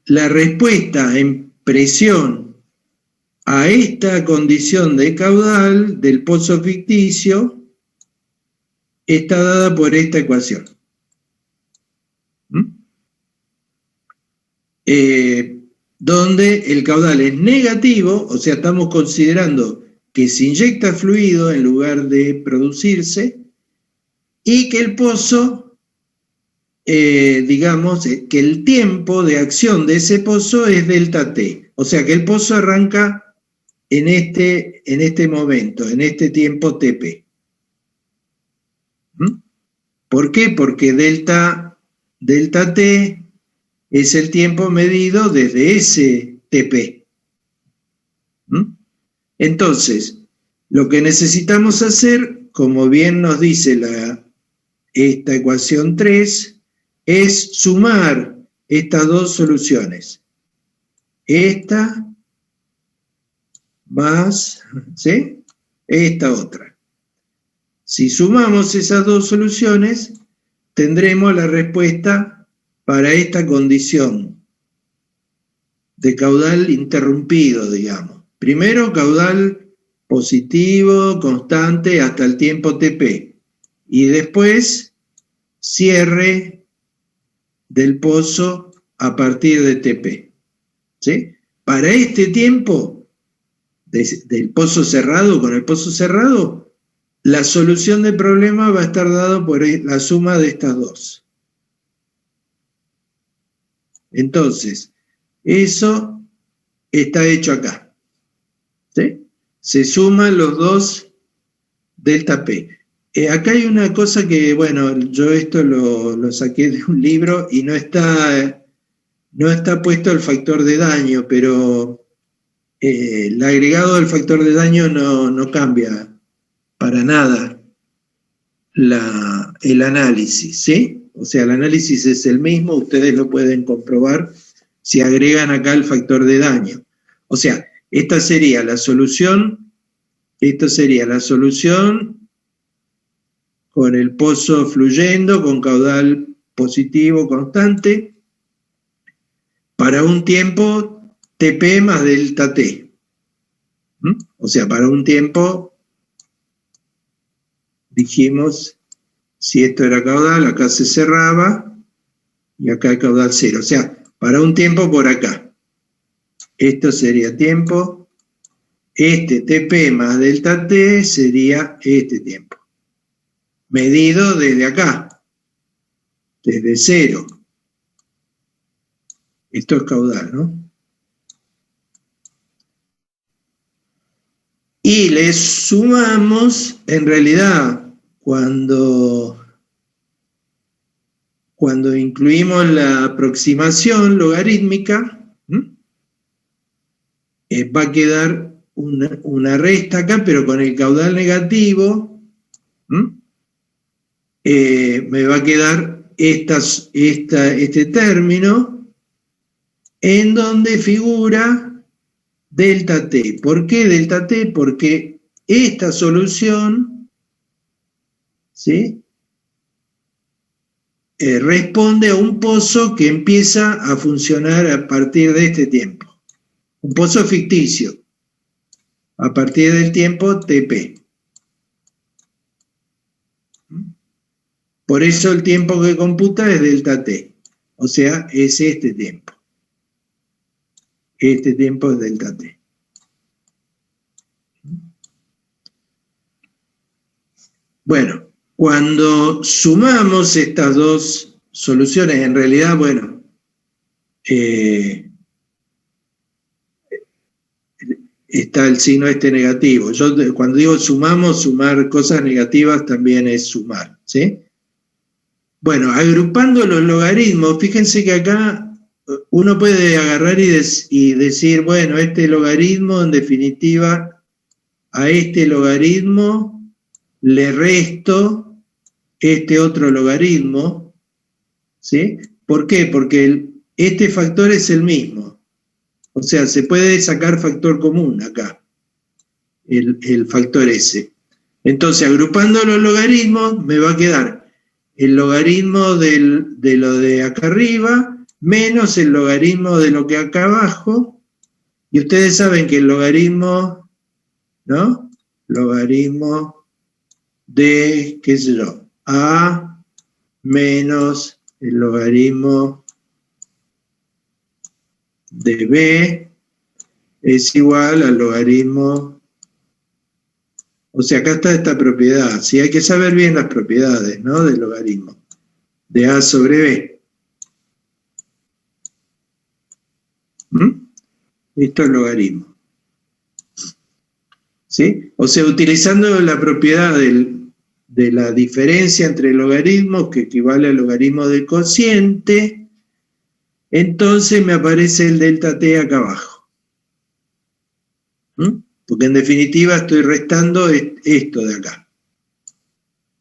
la respuesta en presión a esta condición de caudal del pozo ficticio está dada por esta ecuación. Donde el caudal es negativo, o sea, estamos considerando que se inyecta fluido en lugar de producirse, y que el pozo, digamos, que el tiempo de acción de ese pozo es delta T. O sea, que el pozo arranca en este momento, en este tiempo TP. ¿Por qué? Porque delta T es el tiempo medido desde ese TP. Entonces, lo que necesitamos hacer, como bien nos dice esta ecuación 3, es sumar estas dos soluciones. Esta más, ¿sí?, esta otra. Si sumamos esas dos soluciones, tendremos la respuesta para esta condición de caudal interrumpido, digamos. Primero, caudal positivo, constante, hasta el tiempo TP. Y después, cierre del pozo a partir de TP. ¿Sí? Para este tiempo del pozo cerrado, con el pozo cerrado, la solución del problema va a estar dada por la suma de estas dos. Entonces, eso está hecho acá. ¿Sí? Se suman los dos delta P. Acá hay una cosa que, bueno, yo esto lo saqué de un libro y no está puesto el factor de daño, pero el agregado del factor de daño no cambia para nada el análisis, ¿sí? O sea, el análisis es el mismo, ustedes lo pueden comprobar si agregan acá el factor de daño. O sea, esta sería la solución, con el pozo fluyendo, con caudal positivo constante, para un tiempo TP más delta T. O sea, para un tiempo, dijimos, si esto era caudal, acá se cerraba, y acá el caudal cero. O sea, para un tiempo por acá. Esto sería tiempo, este TP más delta T sería este tiempo. Medido desde acá, desde cero. Esto es caudal, ¿no? Y le sumamos, en realidad, cuando incluimos la aproximación logarítmica, va a quedar una resta acá, pero con el caudal negativo, me va a quedar este término, en donde figura delta T. ¿Por qué delta T? Porque esta solución, ¿sí?, responde a un pozo que empieza a funcionar a partir de este tiempo. Un pozo ficticio, a partir del tiempo TP. Por eso el tiempo que computa es delta T. O sea, es este tiempo. Este tiempo es delta T. Bueno, cuando sumamos estas dos soluciones, en realidad, bueno, está el signo este negativo. Yo cuando digo sumamos, sumar cosas negativas también es sumar, ¿sí? Bueno, agrupando los logaritmos, fíjense que acá uno puede agarrar y decir, bueno, este logaritmo, en definitiva, a este logaritmo le resto este otro logaritmo, ¿sí? ¿Por qué? Porque este factor es el mismo. O sea, se puede sacar factor común acá, el factor S. Entonces, agrupando los logaritmos, me va a quedar el logaritmo de lo de acá arriba, menos el logaritmo de lo que acá abajo, y ustedes saben que el logaritmo, ¿no? Logaritmo de, qué sé yo, A menos el logaritmo de B es igual al logaritmo. O sea, acá está esta propiedad. Sí, hay que saber bien las propiedades, ¿no? Del logaritmo. De A sobre B. Esto es logaritmo. ¿Sí? O sea, utilizando la propiedad de la diferencia entre logaritmos, que equivale al logaritmo del cociente, entonces me aparece el delta t acá abajo. Porque en definitiva estoy restando esto de acá.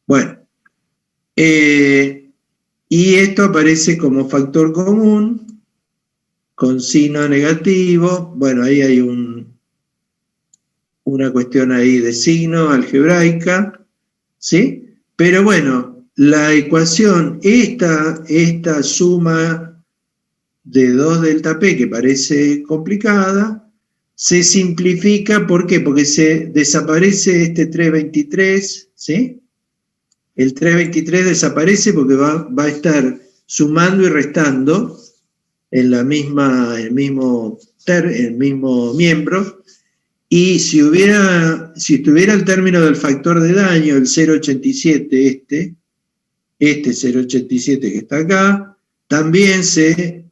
Bueno, y esto aparece como factor común, con signo negativo. Bueno, ahí hay una cuestión ahí de signo algebraica, ¿sí? Pero bueno, la ecuación, esta suma de 2 delta p, que parece complicada, se simplifica. ¿Por qué? Porque se desaparece este 323, ¿sí? El 323 desaparece porque va a estar sumando y restando en el mismo miembro, y si estuviera el término del factor de daño, el 0,87, este 0,87 que está acá, también se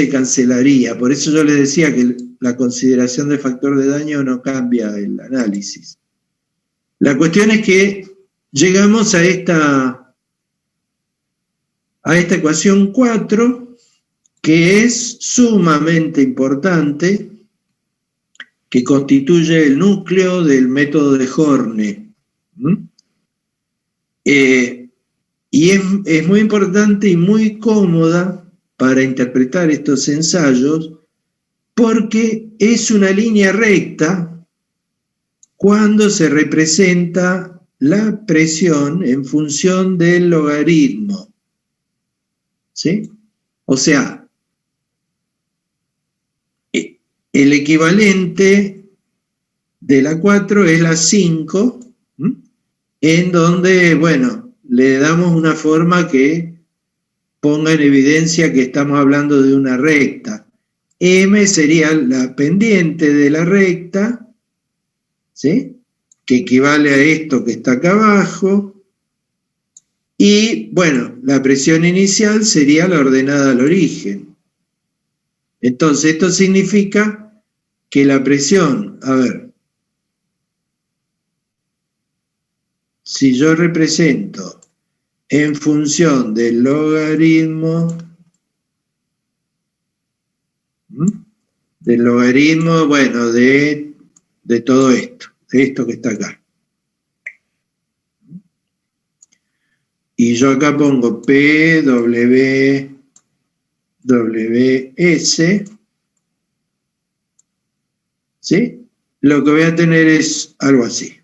cancelaría. Por eso yo les decía que la consideración de factor de daño no cambia el análisis. La cuestión es que llegamos a esta ecuación 4, que es sumamente importante, que constituye el núcleo del método de Horne. Y es muy importante y muy cómoda para interpretar estos ensayos, porque es una línea recta cuando se representa la presión en función del logaritmo. ¿Sí? O sea, el equivalente de la 4 es la 5, en donde, bueno, le damos una forma que ponga en evidencia que estamos hablando de una recta. M sería la pendiente de la recta, ¿sí? Que equivale a esto que está acá abajo. Y, bueno, la presión inicial sería la ordenada al origen. Entonces, esto significa que la presión, a ver, si yo represento en función del logaritmo, bueno, de todo esto, de esto que está acá. Y yo acá pongo PWS, ¿sí? Lo que voy a tener es algo así.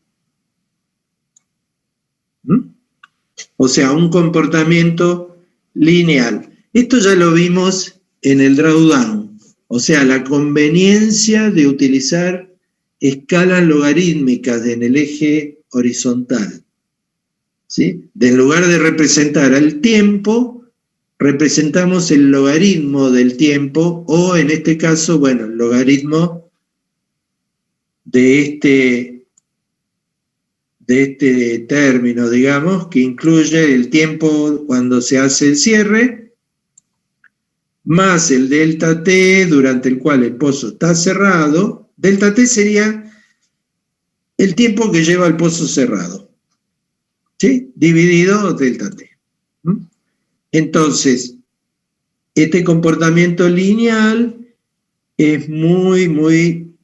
O sea, un comportamiento lineal. Esto ya lo vimos en el drawdown. O sea, la conveniencia de utilizar escalas logarítmicas en el eje horizontal. ¿Sí? En lugar de representar al tiempo, representamos el logaritmo del tiempo, o en este caso, bueno, el logaritmo de este término, digamos, que incluye el tiempo cuando se hace el cierre, más el delta t durante el cual el pozo está cerrado. Delta t sería el tiempo que lleva el pozo cerrado, ¿sí? Dividido delta t. Entonces, este comportamiento lineal es muy, muy,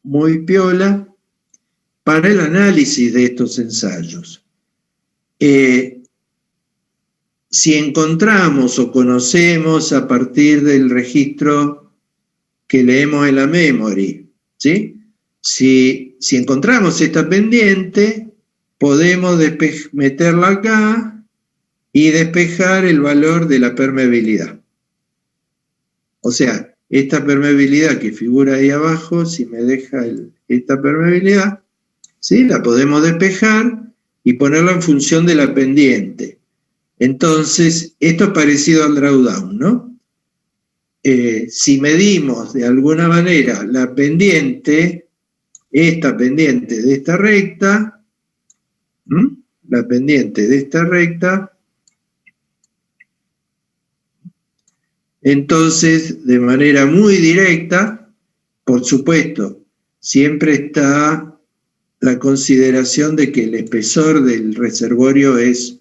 muy piola para el análisis de estos ensayos. Si encontramos o conocemos a partir del registro que leemos en la memory, ¿sí? Si si encontramos esta pendiente, podemos meterla acá y despejar el valor de la permeabilidad. O sea, esta permeabilidad que figura ahí abajo, si me deja esta permeabilidad, ¿sí? La podemos despejar y ponerla en función de la pendiente. Entonces, esto es parecido al drawdown, ¿no? Si medimos de alguna manera la pendiente, esta pendiente de esta recta, la pendiente de esta recta, entonces, de manera muy directa, por supuesto, siempre está la consideración de que el espesor del reservorio es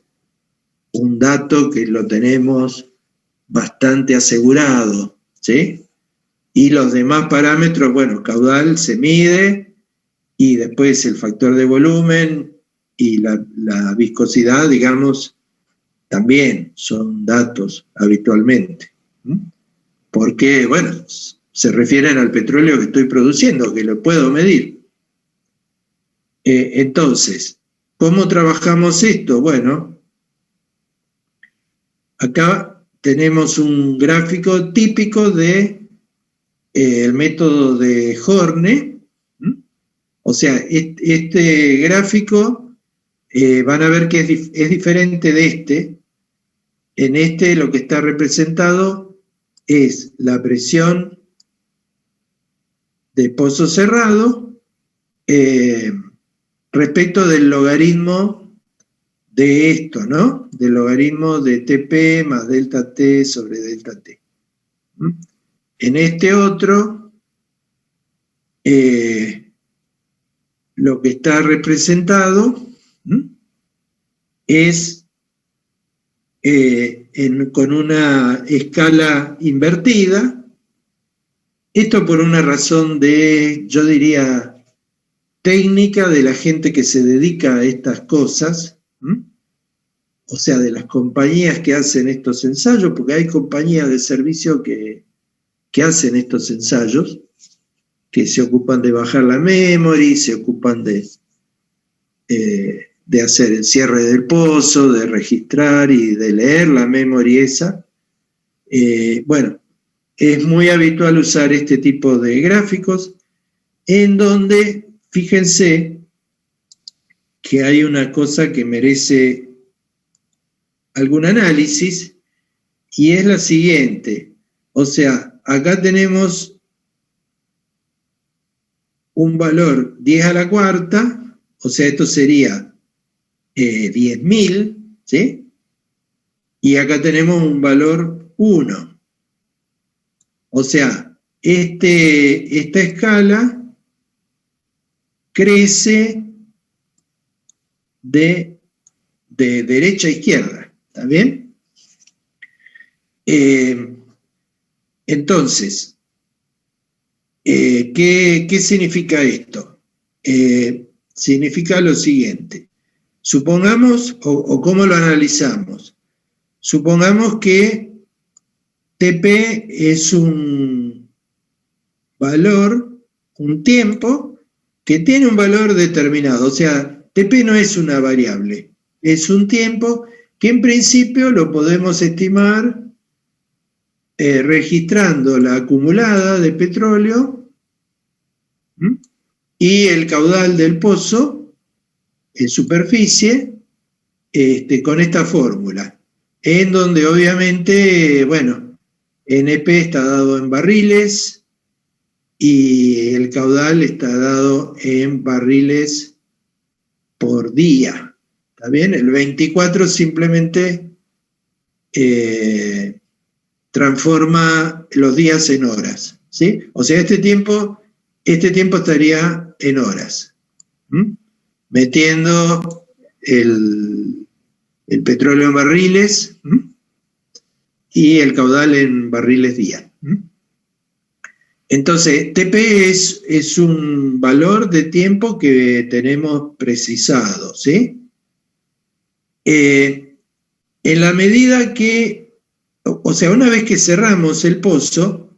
un dato que lo tenemos bastante asegurado, ¿sí? Y los demás parámetros, bueno, caudal se mide y después el factor de volumen y la viscosidad, digamos, también son datos habitualmente. Porque, bueno, se refieren al petróleo que estoy produciendo, que lo puedo medir. Entonces, ¿cómo trabajamos esto? Bueno, acá tenemos un gráfico típico de el método de Horne. O sea, este gráfico van a ver que es diferente de este. En este lo que está representado es la presión de pozo cerrado respecto del logaritmo de esto, ¿no? Del logaritmo de TP más delta T sobre delta T. En este otro, lo que está representado es con una escala invertida. Esto por una razón de, yo diría, técnica de la gente que se dedica a estas cosas, o sea, de las compañías que hacen estos ensayos, porque hay compañías de servicio que hacen estos ensayos, que se ocupan de bajar la memory, se ocupan de hacer el cierre del pozo, de registrar y de leer la memory esa. Bueno, es muy habitual usar este tipo de gráficos en donde, fíjense, que hay una cosa que merece algún análisis y es la siguiente. O sea, acá tenemos un valor 10 a la cuarta, o sea, esto sería 10.000, ¿sí? Y acá tenemos un valor 1. O sea, esta escala crece de derecha a izquierda, ¿está bien? Entonces, ¿qué significa esto? Significa lo siguiente. Supongamos, o ¿cómo lo analizamos? Supongamos que TP es un valor, un tiempo, que tiene un valor determinado. O sea, TP no es una variable, es un tiempo que en principio lo podemos estimar registrando la acumulada de petróleo y el caudal del pozo en superficie con esta fórmula, en donde obviamente, bueno, NP está dado en barriles y el caudal está dado en barriles por día. ¿Está bien? El 24 simplemente transforma los días en horas, ¿sí? O sea, este tiempo estaría en horas, metiendo el petróleo en barriles y el caudal en barriles día. Entonces, TP es un valor de tiempo que tenemos precisado, ¿sí? En la medida que, o sea, una vez que cerramos el pozo,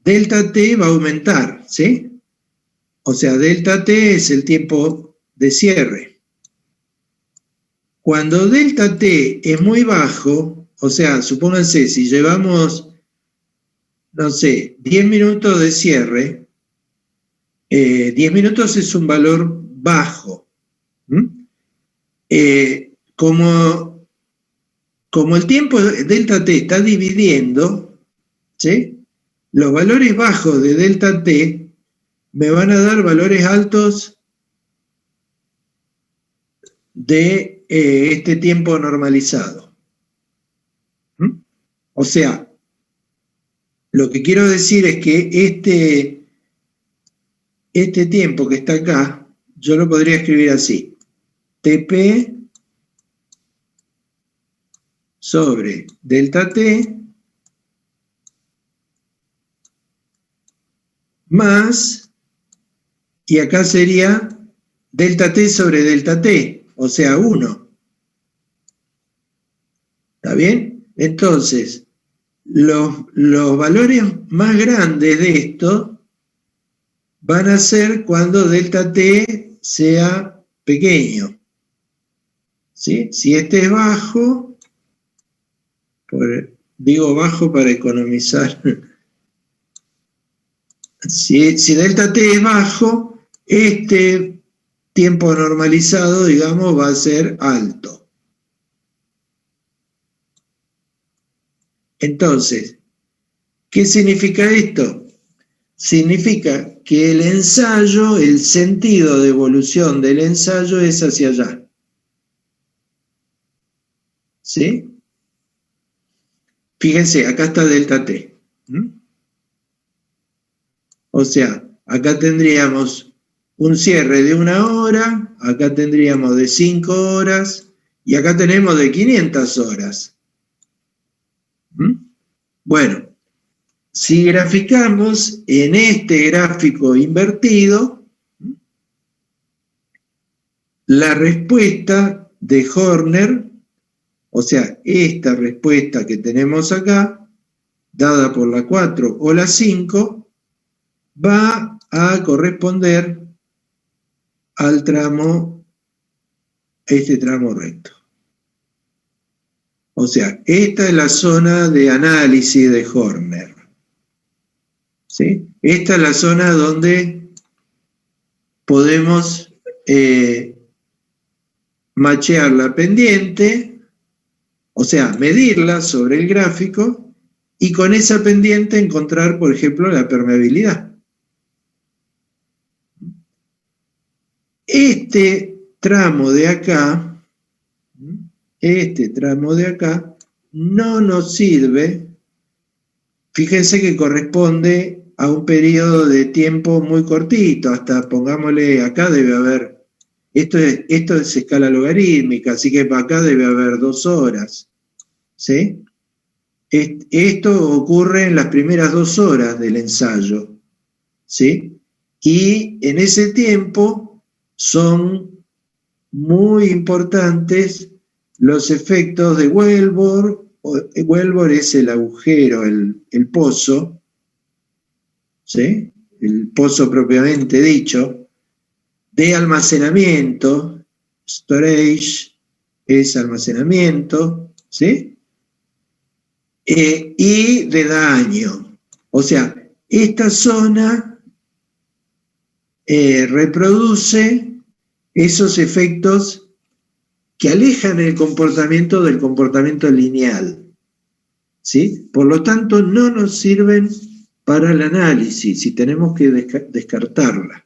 delta T va a aumentar, ¿sí? O sea, delta T es el tiempo de cierre. Cuando delta T es muy bajo, o sea, supónganse, si llevamos, no sé, 10 minutos de cierre, 10 minutos es un valor bajo. Como el tiempo delta T está dividiendo, ¿sí? Los valores bajos de delta T me van a dar valores altos de este tiempo normalizado. O sea, lo que quiero decir es que este tiempo que está acá, yo lo podría escribir así: TP sobre delta T más, y acá sería delta T sobre delta T, o sea, 1. ¿Está bien? Entonces, los valores más grandes de esto van a ser cuando delta T sea pequeño. ¿Sí? Si este es bajo, digo bajo para economizar. Si delta T es bajo, este tiempo normalizado, digamos, va a ser alto. Entonces, ¿qué significa esto? Significa que el ensayo, el sentido de evolución del ensayo es hacia allá. ¿Sí? Fíjense, acá está delta T. O sea, acá tendríamos un cierre de 1 hora, acá tendríamos de 5 horas, y acá tenemos de 500 horas. Bueno, si graficamos en este gráfico invertido, la respuesta de Horner, o sea, esta respuesta que tenemos acá, dada por la 4 o la 5, va a corresponder al tramo, este tramo recto. O sea, esta es la zona de análisis de Horner. ¿Sí? Esta es la zona donde podemos machear la pendiente, o sea, medirla sobre el gráfico, y con esa pendiente encontrar, por ejemplo, la permeabilidad. Este tramo de acá no nos sirve. Fíjense que corresponde a un periodo de tiempo muy cortito, hasta pongámosle, acá debe haber, esto es escala logarítmica, así que acá debe haber 2 horas, ¿sí? Esto ocurre en las primeras 2 horas del ensayo, ¿sí? Y en ese tiempo son muy importantes los efectos de Wellbore. Wellbore es el agujero, el pozo, ¿sí? El pozo propiamente dicho, de almacenamiento. Storage es almacenamiento, ¿sí? Y de daño. O sea, esta zona reproduce esos efectos que alejan el comportamiento del comportamiento lineal, ¿sí? Por lo tanto, no nos sirven para el análisis y tenemos que descartarla.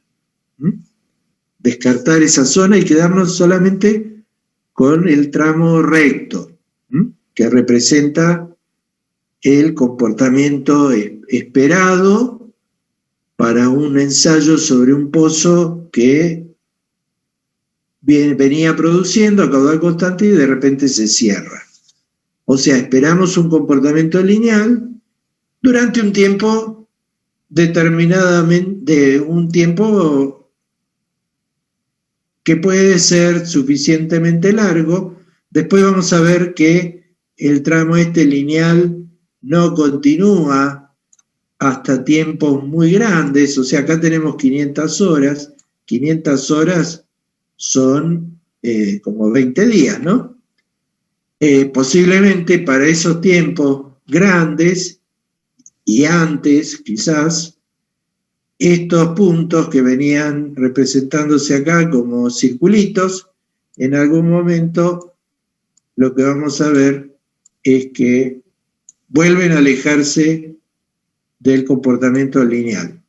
Descartar esa zona y quedarnos solamente con el tramo recto, que representa el comportamiento esperado para un ensayo sobre un pozo que venía produciendo a caudal constante y de repente se cierra. O sea, esperamos un comportamiento lineal durante un tiempo determinadamente, un tiempo que puede ser suficientemente largo. Después vamos a ver que el tramo lineal no continúa hasta tiempos muy grandes, o sea, acá tenemos 500 horas, 500 horas son como 20 días, ¿no? Posiblemente para esos tiempos grandes y antes, quizás, estos puntos que venían representándose acá como circulitos, en algún momento lo que vamos a ver es que vuelven a alejarse del comportamiento lineal.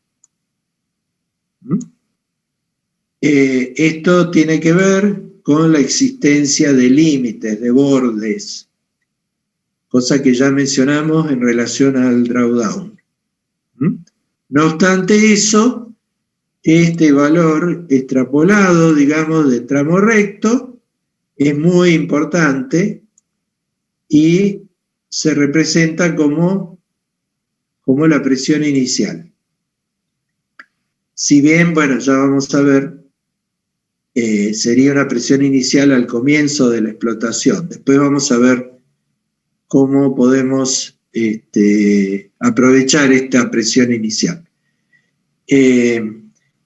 Esto tiene que ver con la existencia de límites, de bordes, cosa que ya mencionamos en relación al drawdown. No obstante eso, este valor extrapolado, digamos, de tramo recto, es muy importante y se representa como la presión inicial. Si bien, bueno, ya vamos a ver, sería una presión inicial al comienzo de la explotación. Después vamos a ver cómo podemos aprovechar esta presión inicial.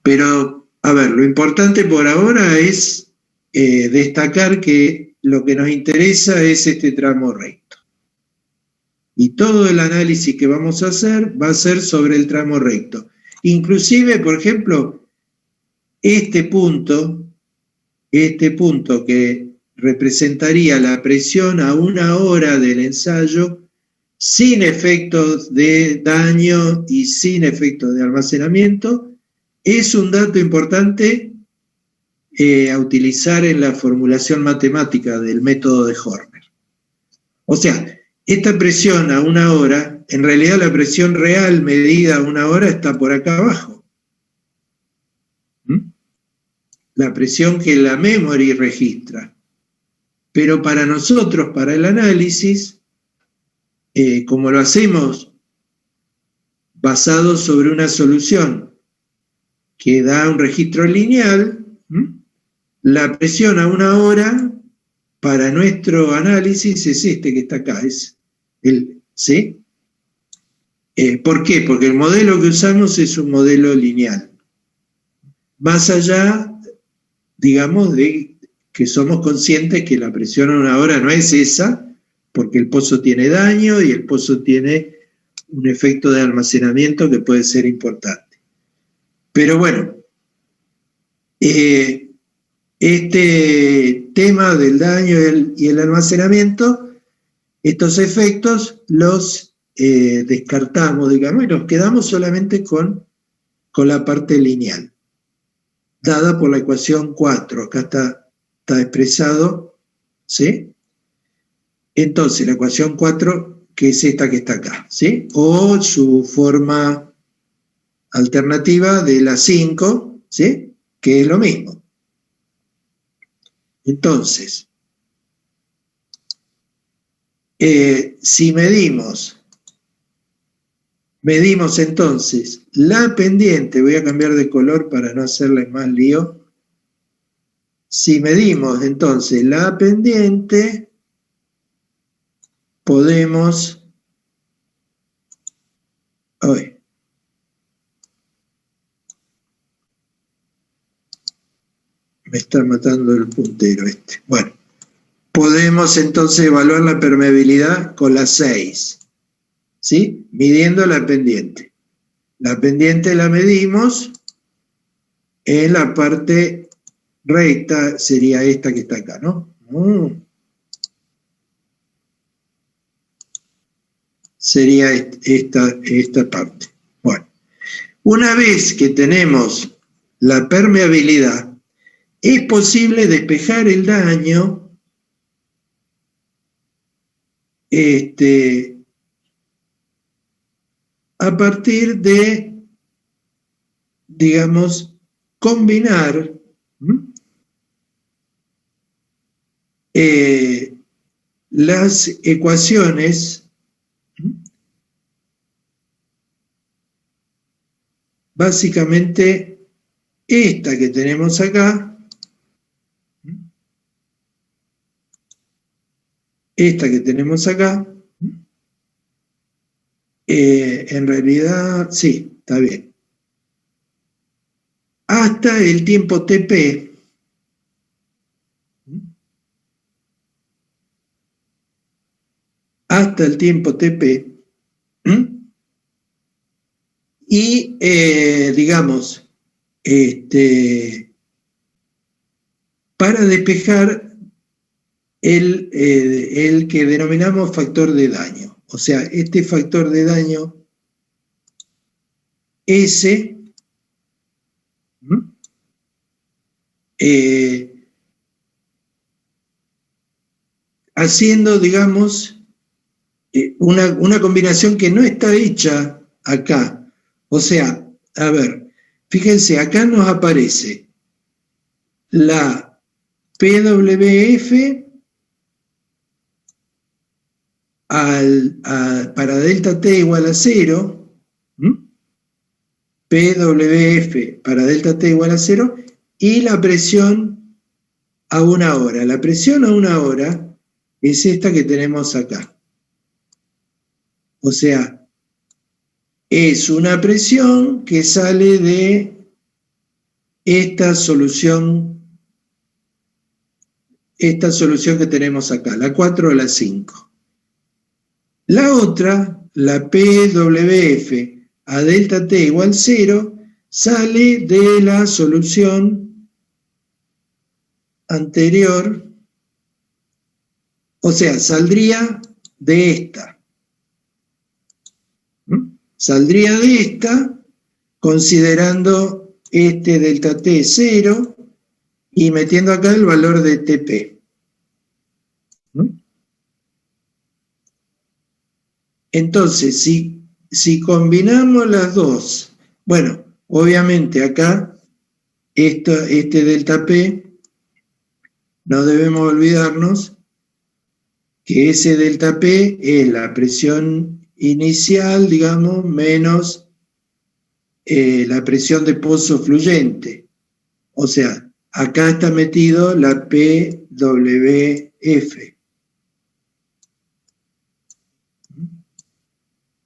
Pero, a ver, lo importante por ahora es destacar que lo que nos interesa es este tramo recto. Y todo el análisis que vamos a hacer va a ser sobre el tramo recto. Inclusive, por ejemplo, este punto que representaría la presión a 1 hora del ensayo, sin efectos de daño y sin efectos de almacenamiento, es un dato importante a utilizar en la formulación matemática del método de Horner. O sea, esta presión a 1 hora, en realidad la presión real medida a 1 hora está por acá abajo. La presión que la memory registra. Pero para nosotros, para el análisis, como lo hacemos basado sobre una solución que da un registro lineal, la presión a 1 hora para nuestro análisis es este que está acá, es ¿sí? ¿Por qué? Porque el modelo que usamos es un modelo lineal. Más allá, digamos, de que somos conscientes que la presión a 1 hora no es esa, porque el pozo tiene daño y el pozo tiene un efecto de almacenamiento que puede ser importante. Pero bueno, este tema del daño y el almacenamiento, estos efectos los descartamos, digamos, y nos quedamos solamente con la parte lineal, dada por la ecuación 4. Acá está expresado, ¿sí? Entonces, la ecuación 4, que es esta que está acá, ¿sí? O su forma alternativa de la 5, ¿sí? Que es lo mismo. Entonces, si medimos entonces la pendiente, voy a cambiar de color para no hacerle más lío. Si medimos entonces la pendiente, podemos... Me está matando el puntero este. Bueno, podemos entonces evaluar la permeabilidad con la 6, ¿sí? Midiendo la pendiente. La pendiente la medimos en la parte recta, sería esta que está acá, ¿no? Sería esta parte. Bueno, una vez que tenemos la permeabilidad, es posible despejar el daño a partir de, digamos, combinar las ecuaciones básicamente esta que tenemos acá, En realidad, sí, está bien. Hasta el tiempo TP, hasta el tiempo TP, y digamos, para despejar el que denominamos factor de daño. O sea, este factor de daño S, haciendo, digamos, una combinación que no está hecha acá. O sea, a ver, fíjense, acá nos aparece la PWF para delta T igual a 0, PWF para delta T igual a 0, y la presión a 1 hora. La presión a 1 hora es esta que tenemos acá. O sea, es una presión que sale de esta solución que tenemos acá, la 4 o la 5. La otra, la PWF a delta T igual 0, sale de la solución anterior, o sea, saldría de esta. Saldría de esta considerando este delta T 0 y metiendo acá el valor de TP. Entonces, si combinamos las dos, bueno, obviamente acá, este delta P, no debemos olvidarnos que ese delta P es la presión inicial, digamos, menos la presión de pozo fluyente. O sea, acá está metido la PWF.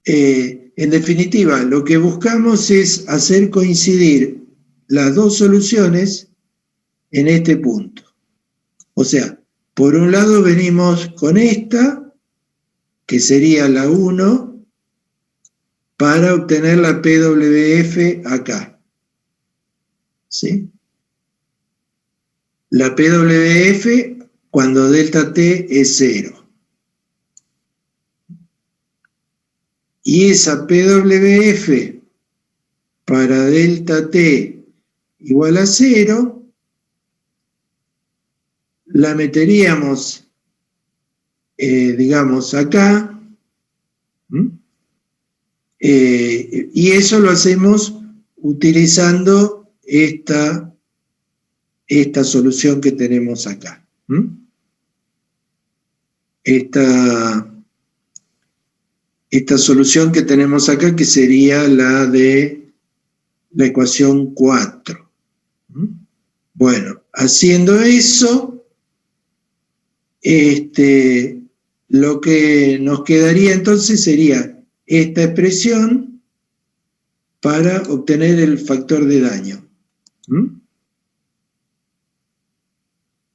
En definitiva, lo que buscamos es hacer coincidir las dos soluciones en este punto. O sea, por un lado venimos con esta, que sería la 1, para obtener la PWF acá. ¿Sí? La PWF cuando delta T es 0. Y esa PWF para delta T igual a 0, la meteríamos, digamos, acá, y eso lo hacemos utilizando esta solución que tenemos acá. Esta solución que tenemos acá, que sería la de la ecuación 4. Bueno, haciendo eso, lo que nos quedaría entonces sería esta expresión para obtener el factor de daño.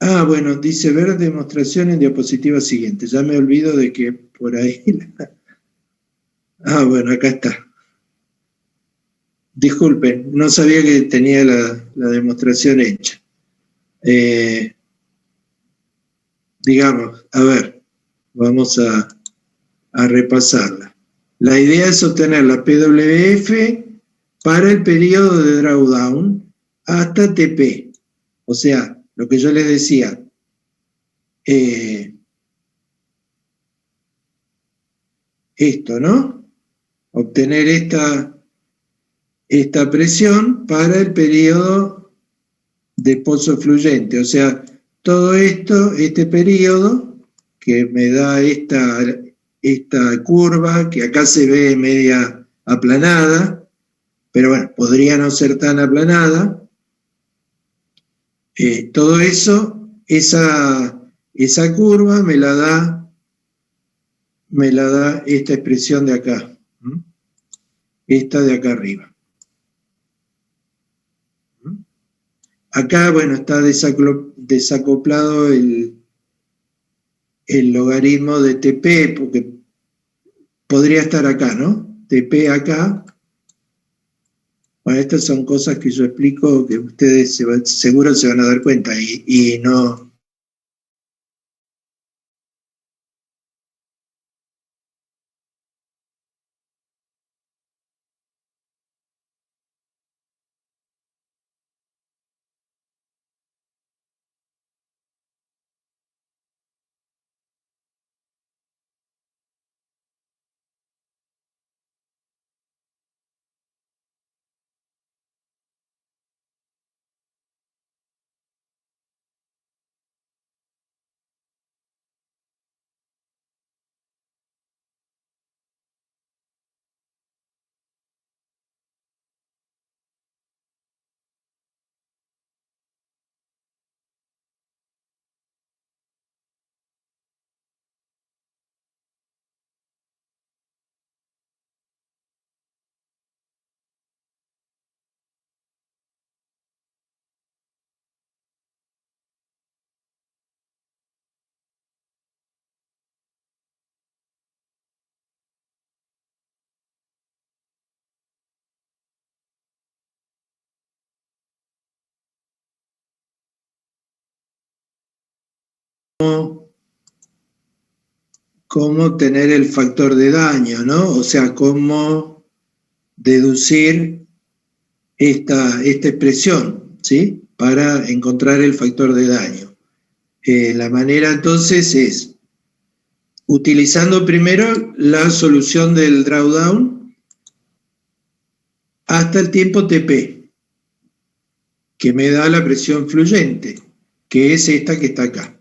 Ah, bueno, dice ver demostración en diapositiva siguiente. Ya me olvido de que por ahí... Ah, bueno, acá está. Disculpen, no sabía que tenía la demostración hecha. Digamos, a ver, vamos a repasarla. La idea es obtener la PWF para el periodo de drawdown hasta TP. O sea, lo que yo les decía, esto, ¿no? Obtener esta presión para el periodo de pozo fluyente. O sea, todo esto, este periodo, que me da esta curva, que acá se ve media aplanada, pero bueno, podría no ser tan aplanada. Todo eso, esa curva me la da esta expresión de acá. esta de acá arriba. Acá, bueno, está desacoplado el logaritmo de TP, porque podría estar acá, ¿no? TP acá. Bueno, estas son cosas que yo explico que ustedes seguro se van a dar cuenta y no... Cómo tener el factor de daño, ¿no? O sea, cómo deducir esta expresión, ¿sí? Para encontrar el factor de daño. La manera entonces es utilizando primero la solución del drawdown hasta el tiempo TP, que me da la presión fluyente, que es esta que está acá.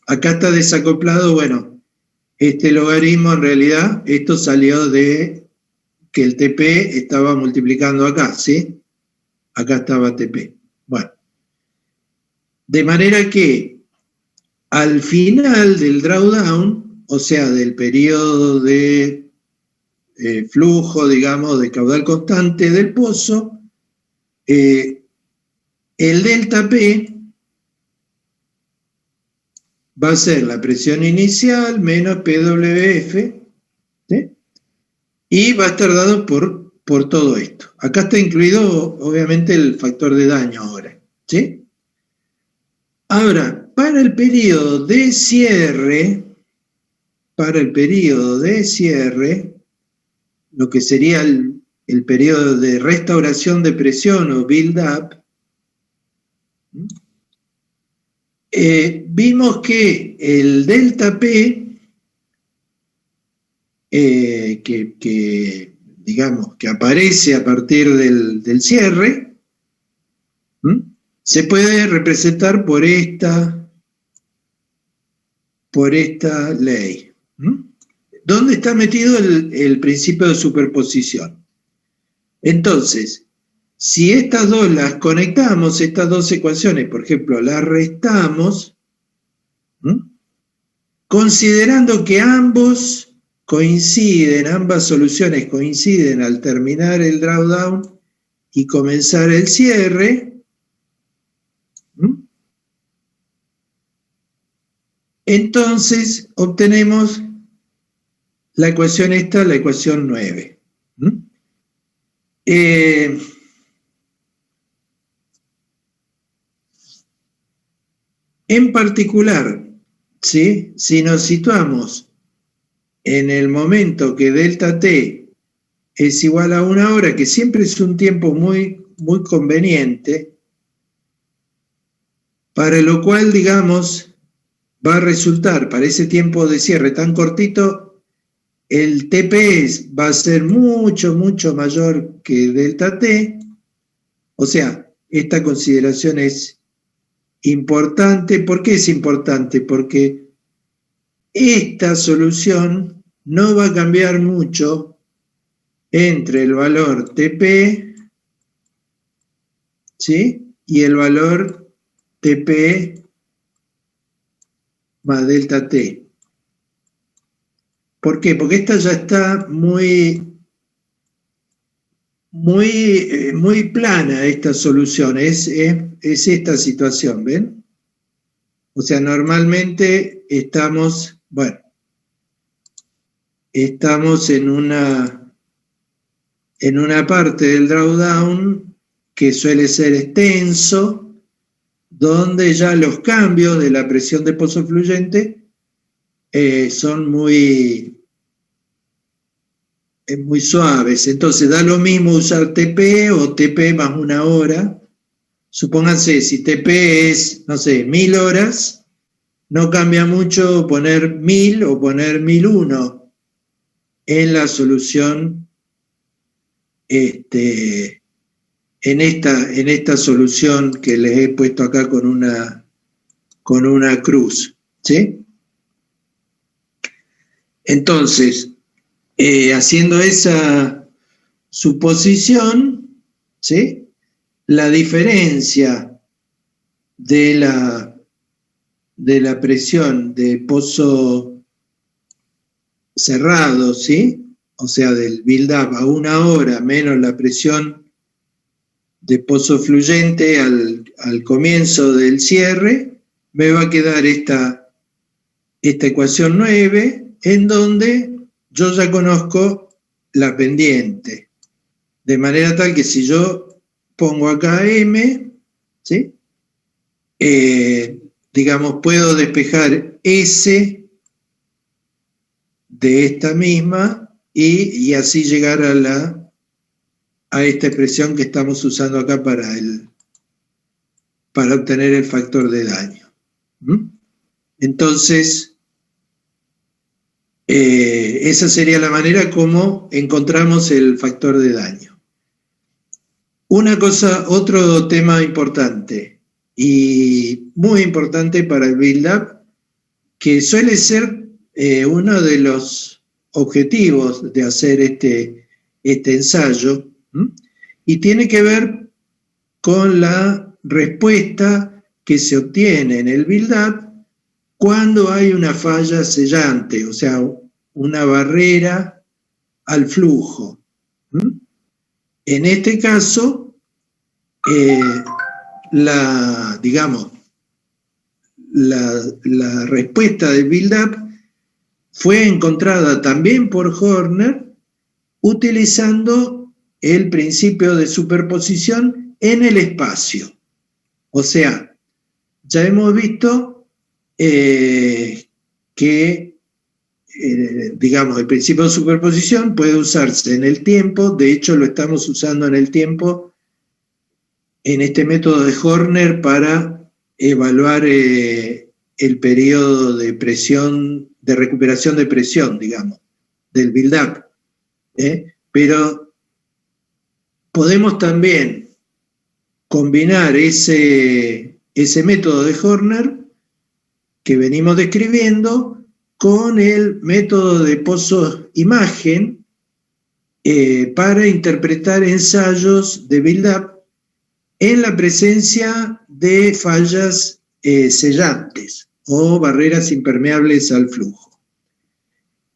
Acá está desacoplado, bueno, este logaritmo en realidad, esto salió de que el TP estaba multiplicando acá, ¿sí? Acá estaba TP. Bueno, de manera que al final del drawdown, o sea, del periodo de flujo, digamos, de caudal constante del pozo, el delta P va a ser la presión inicial menos PWF, ¿sí? Y va a estar dado por todo esto. Acá está incluido, obviamente, el factor de daño ahora, ¿sí? Ahora, para el periodo de cierre, lo que sería el periodo de restauración de presión o build-up, vimos que el delta P, digamos, que aparece a partir del cierre, se puede representar por esta ley. ¿Dónde está metido el principio de superposición? Entonces, si estas dos las conectamos, estas dos ecuaciones, por ejemplo, las restamos, considerando que ambas soluciones coinciden al terminar el drawdown y comenzar el cierre, entonces obtenemos la ecuación esta, la ecuación 9. En particular, ¿sí? Si nos situamos en el momento que delta T es igual a 1 hora, que siempre es un tiempo muy, muy conveniente, para lo cual, digamos, va a resultar, para ese tiempo de cierre tan cortito, el TP va a ser mucho, mucho mayor que delta T. O sea, esta consideración es importante. ¿Por qué es importante? Porque esta solución no va a cambiar mucho entre el valor TP, ¿sí? Y el valor TP más delta T. ¿Por qué? Porque esta ya está muy muy plana esta solución, es esta situación, ¿ven? O sea, normalmente estamos en una parte del drawdown que suele ser extenso, donde ya los cambios de la presión de pozo fluyente son muy suaves. Entonces da lo mismo usar TP o TP más 1 hora. Supónganse, si TP es, no sé, 1000 horas, no cambia mucho poner 1000 o poner 1001 en la solución, en esta solución que les he puesto acá con una cruz, ¿sí? Entonces, haciendo esa suposición, ¿sí?, la diferencia de la presión de pozo cerrado, ¿sí?, o sea, del build-up a 1 hora menos la presión de pozo fluyente al comienzo del cierre, me va a quedar esta ecuación 9, en donde yo ya conozco la pendiente, de manera tal que si yo pongo acá M, ¿sí?, digamos, puedo despejar S de esta misma y así llegar a esta expresión que estamos usando acá para obtener el factor de daño. Entonces, esa sería la manera como encontramos el factor de daño. Otro tema importante y muy importante para el build-up, que suele ser uno de los objetivos de hacer este ensayo, y tiene que ver con la respuesta que se obtiene en el build-up cuando hay una falla sellante, o sea, una barrera al flujo. En este caso, la respuesta del build-up fue encontrada también por Horner utilizando el principio de superposición en el espacio. O sea, ya hemos visto que el principio de superposición puede usarse en el tiempo. De hecho, lo estamos usando en el tiempo en este método de Horner para evaluar el periodo de presión, de recuperación de presión, digamos, del build-up. Pero podemos también combinar ese método de Horner que venimos describiendo con el método de pozo imagen para interpretar ensayos de build-up en la presencia de fallas sellantes o barreras impermeables al flujo.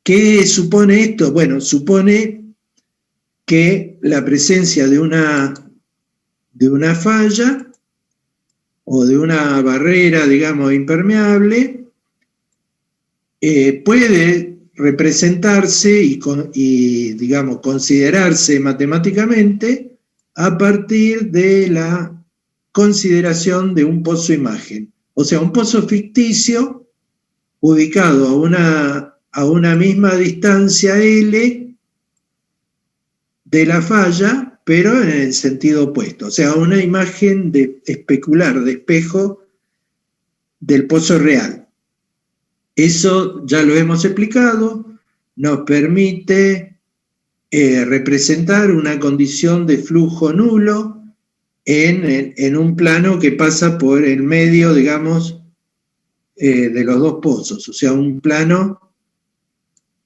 ¿Qué supone esto? Bueno, supone que la presencia de una falla o de una barrera, digamos, impermeable puede representarse y, digamos, considerarse matemáticamente a partir de la consideración de un pozo imagen. O sea, un pozo ficticio ubicado a una misma distancia L de la falla, pero en el sentido opuesto. O sea, una imagen especular, de espejo del pozo real. Eso ya lo hemos explicado, nos permite representar una condición de flujo nulo en un plano que pasa por el medio, digamos, de los dos pozos, o sea, un plano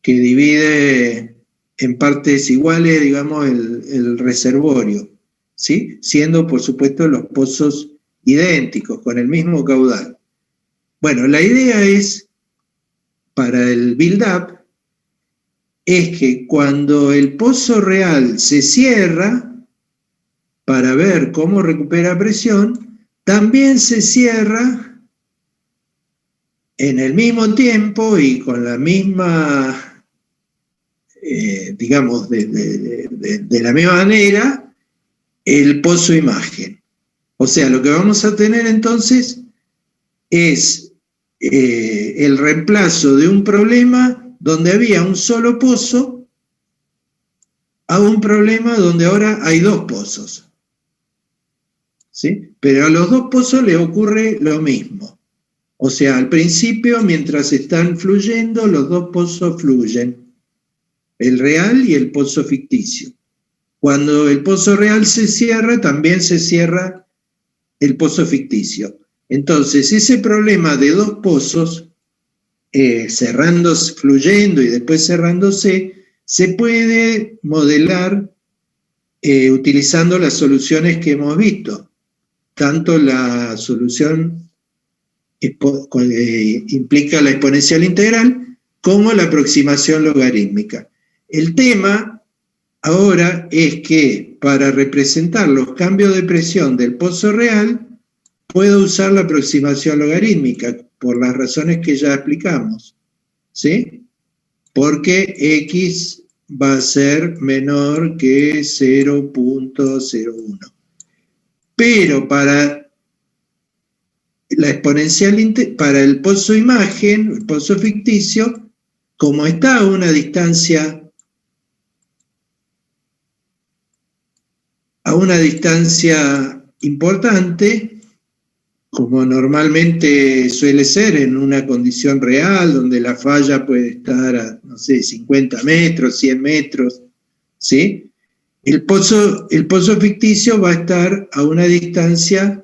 que divide en partes iguales, digamos, el reservorio, ¿sí?, siendo, por supuesto, los pozos idénticos, con el mismo caudal. Bueno, la idea es, para el build-up, es que cuando el pozo real se cierra, para ver cómo recupera presión, también se cierra en el mismo tiempo y con la misma, digamos, de la misma manera, el pozo imagen. O sea, lo que vamos a tener entonces es el reemplazo de un problema donde había un solo pozo a un problema donde ahora hay dos pozos. ¿Sí? Pero a los dos pozos le ocurre lo mismo. O sea, al principio, mientras están fluyendo, los dos pozos fluyen, el real y el pozo ficticio. Cuando el pozo real se cierra, también se cierra el pozo ficticio. Entonces, ese problema de dos pozos, cerrándose, fluyendo y después cerrándose, se puede modelar utilizando las soluciones que hemos visto. Tanto la solución implica la exponencial integral como la aproximación logarítmica. El tema ahora es que para representar los cambios de presión del pozo real, puedo usar la aproximación logarítmica por las razones que ya explicamos, ¿sí? Porque x va a ser menor que 0.01. Pero para la exponencial, para el pozo imagen, el pozo ficticio, como está a una distancia importante, como normalmente suele ser en una condición real, donde la falla puede estar a, no sé, 50 metros, 100 metros, ¿sí? El pozo ficticio va a estar a una distancia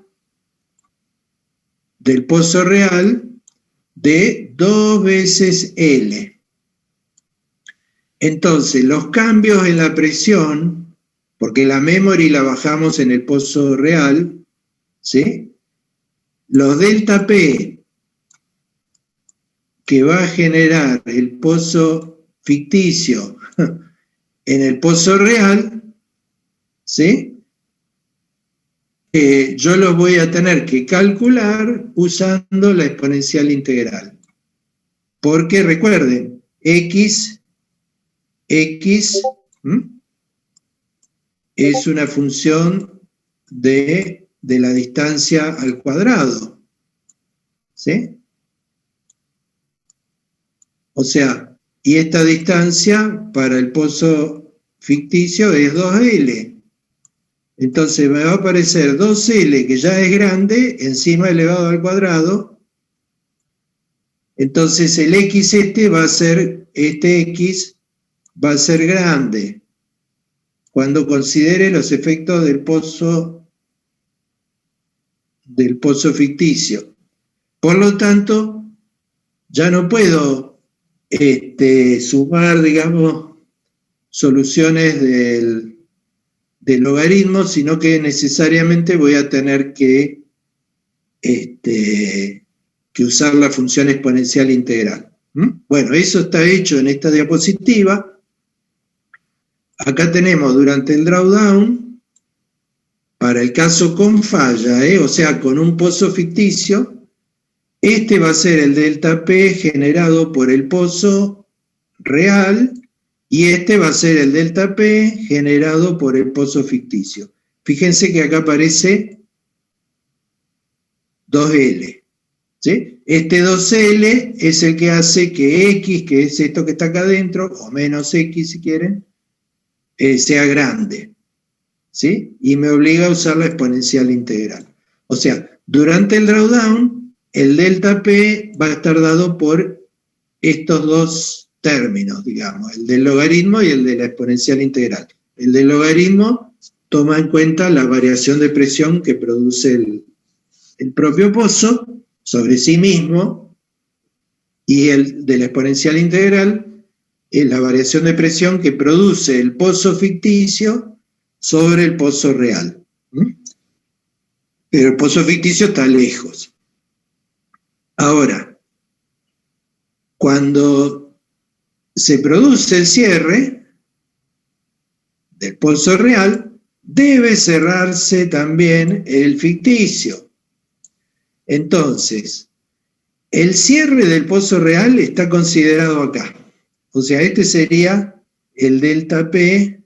del pozo real de 2 veces L. Entonces, los cambios en la presión, porque la memory la bajamos en el pozo real, ¿sí? Los delta P que va a generar el pozo ficticio en el pozo real, ¿sí? Yo los voy a tener que calcular usando la exponencial integral. Porque recuerden, x es una función de la distancia al cuadrado, ¿sí? O sea, y esta distancia para el pozo ficticio es 2L. Entonces me va a aparecer 2L, que ya es grande, encima elevado al cuadrado. Entonces el x va a ser, este x va a ser grande cuando considere los efectos del pozo ficticio. Por lo tanto, ya no puedo sumar, digamos, soluciones del logaritmo, sino que necesariamente voy a tener que usar la función exponencial integral. Bueno, eso está hecho en esta diapositiva. Acá tenemos durante el drawdown, para el caso con falla, o sea, con un pozo ficticio, este va a ser el delta P generado por el pozo real, y este va a ser el delta P generado por el pozo ficticio. Fíjense que acá aparece 2L. ¿Sí? Este 2L es el que hace que X, que es esto que está acá adentro, o menos X si quieren, sea grande. ¿Sí? Y me obliga a usar la exponencial integral. O sea, durante el drawdown, el delta P va a estar dado por estos dos términos, digamos, el del logaritmo y el de la exponencial integral. El del logaritmo toma en cuenta la variación de presión que produce el propio pozo sobre sí mismo, y el de la exponencial integral es la variación de presión que produce el pozo ficticio sobre el pozo real. Pero el pozo ficticio está lejos. Ahora, cuando se produce el cierre del pozo real, debe cerrarse también el ficticio. Entonces, el cierre del pozo real está considerado acá. O sea, este sería el delta P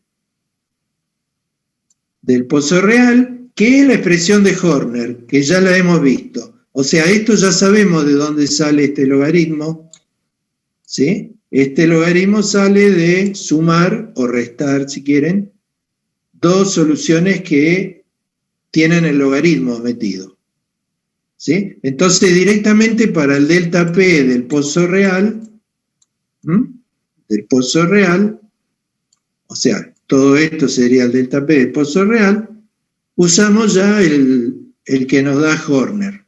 del pozo real, que es la expresión de Horner, que ya la hemos visto. O sea, esto ya sabemos de dónde sale este logaritmo, ¿sí? Este logaritmo sale de sumar o restar, si quieren, dos soluciones que tienen el logaritmo metido, ¿sí? Entonces, directamente para el delta P del pozo real, o sea, todo esto sería el delta P del pozo real, usamos ya el que nos da Horner,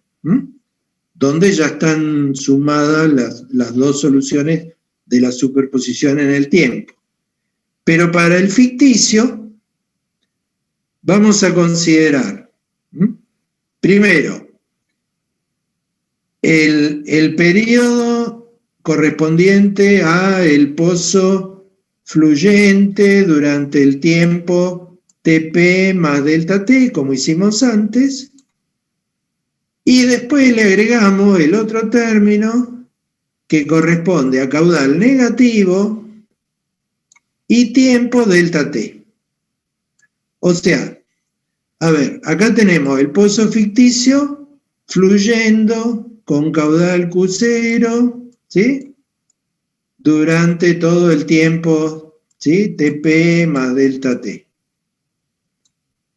donde ya están sumadas las dos soluciones de la superposición en el tiempo. Pero para el ficticio, vamos a considerar, primero, el periodo correspondiente a el pozo fluyente durante el tiempo Tp más delta T, como hicimos antes, y después le agregamos el otro término que corresponde a caudal negativo y tiempo delta T. O sea, a ver, acá tenemos el pozo ficticio fluyendo con caudal Q0, ¿sí? Durante todo el tiempo, ¿sí? Tp más delta T.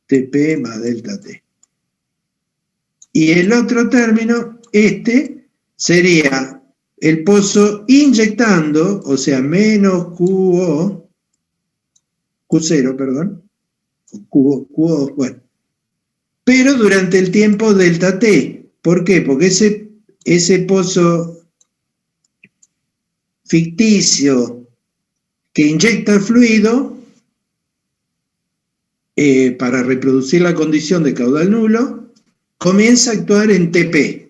Tp más delta T. Y el otro término, este, sería el pozo inyectando, o sea, menos Q0, perdón, QO, bueno, pero durante el tiempo delta T. ¿Por qué? Porque ese pozo ficticio que inyecta el fluido para reproducir la condición de caudal nulo, comienza a actuar en Tp.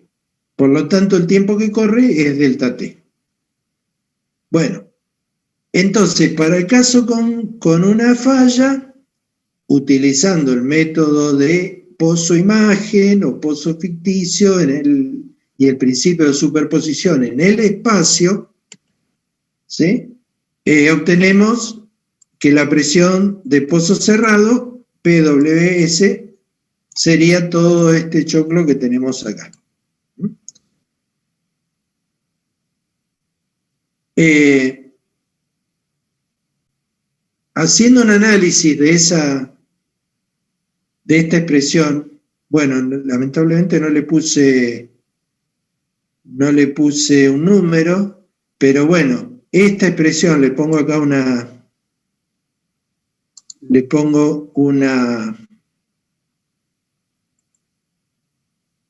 Por lo tanto, el tiempo que corre es delta T. Bueno, entonces, para el caso con una falla, utilizando el método de pozo imagen o pozo ficticio y el principio de superposición en el espacio, ¿sí? Obtenemos que la presión de pozo cerrado, PWS, sería todo este choclo que tenemos acá. Haciendo un análisis de esta expresión, bueno, lamentablemente no le puse un número, pero bueno, esta expresión le pongo acá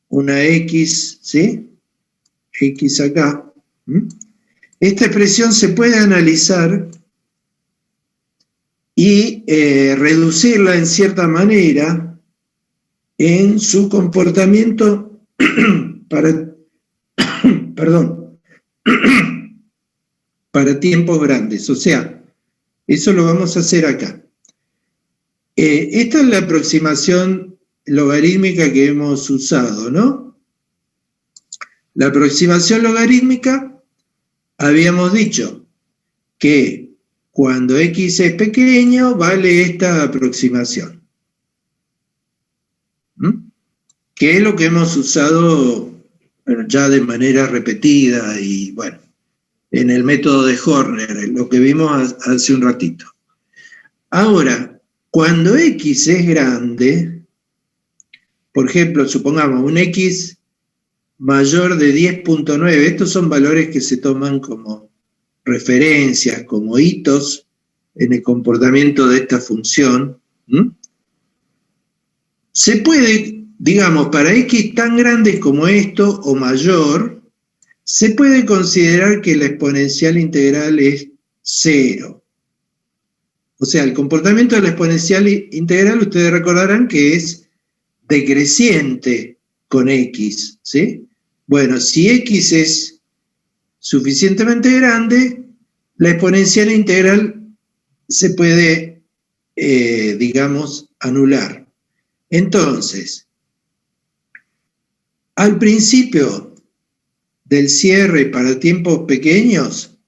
una X, ¿sí? X acá. Esta expresión se puede analizar y reducirla en cierta manera en su comportamiento para tiempos grandes. O sea, eso lo vamos a hacer acá. Esta es la aproximación logarítmica que hemos usado, ¿no? La aproximación logarítmica, habíamos dicho que cuando x es pequeño, vale esta aproximación. Que es lo que hemos usado, bueno, ya de manera repetida y, bueno, en el método de Horner, lo que vimos hace un ratito. Ahora, cuando x es grande, por ejemplo, supongamos un x mayor de 10.9, estos son valores que se toman como referencias, como hitos en el comportamiento de esta función, se puede, digamos, para x tan grandes como esto o mayor, se puede considerar que la exponencial integral es 0. O sea, el comportamiento de la exponencial integral, ustedes recordarán que es decreciente con x, ¿sí? Bueno, si x es suficientemente grande, la exponencial integral se puede digamos, anular. Entonces, al principio del cierre para tiempos pequeños,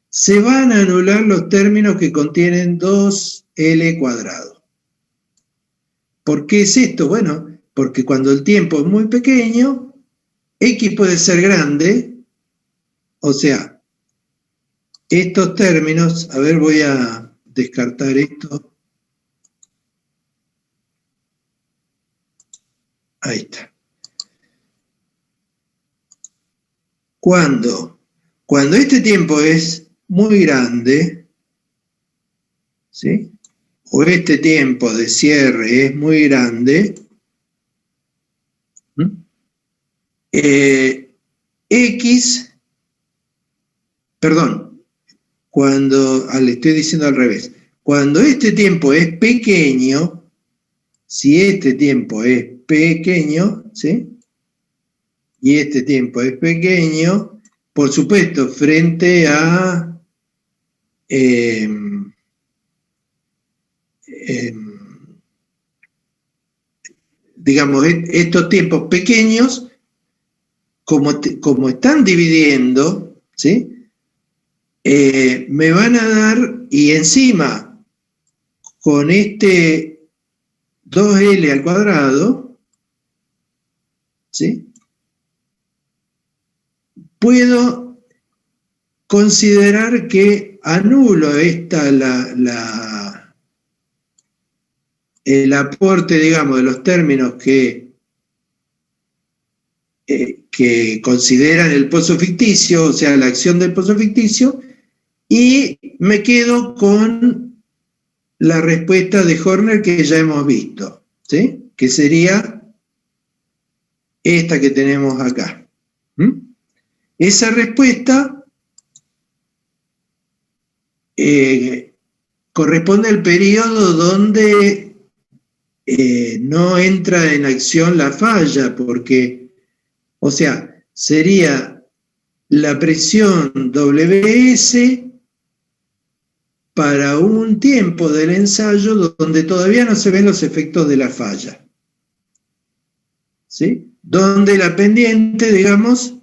se van a anular los términos que contienen 2L cuadrado. ¿Por qué es esto? Bueno, porque cuando el tiempo es muy pequeño, X puede ser grande, o sea, estos términos, a ver, voy a descartar esto. Ahí está. Cuando este tiempo es muy grande, ¿sí? O este tiempo de cierre es muy grande, le estoy diciendo al revés, cuando este tiempo es pequeño, si este tiempo es pequeño, ¿sí? Y este tiempo es pequeño, por supuesto, frente a digamos, estos tiempos pequeños, como están dividiendo, ¿sí? Me van a dar, y encima, con este 2L al cuadrado, ¿sí? Puedo considerar que anulo el aporte, digamos, de los términos que consideran el pozo ficticio, o sea, la acción del pozo ficticio, y me quedo con la respuesta de Horner que ya hemos visto, ¿sí? Que sería esta que tenemos acá. Esa respuesta corresponde al periodo donde no entra en acción la falla, porque, o sea, sería la presión WS para un tiempo del ensayo donde todavía no se ven los efectos de la falla, ¿sí? Donde la pendiente, digamos,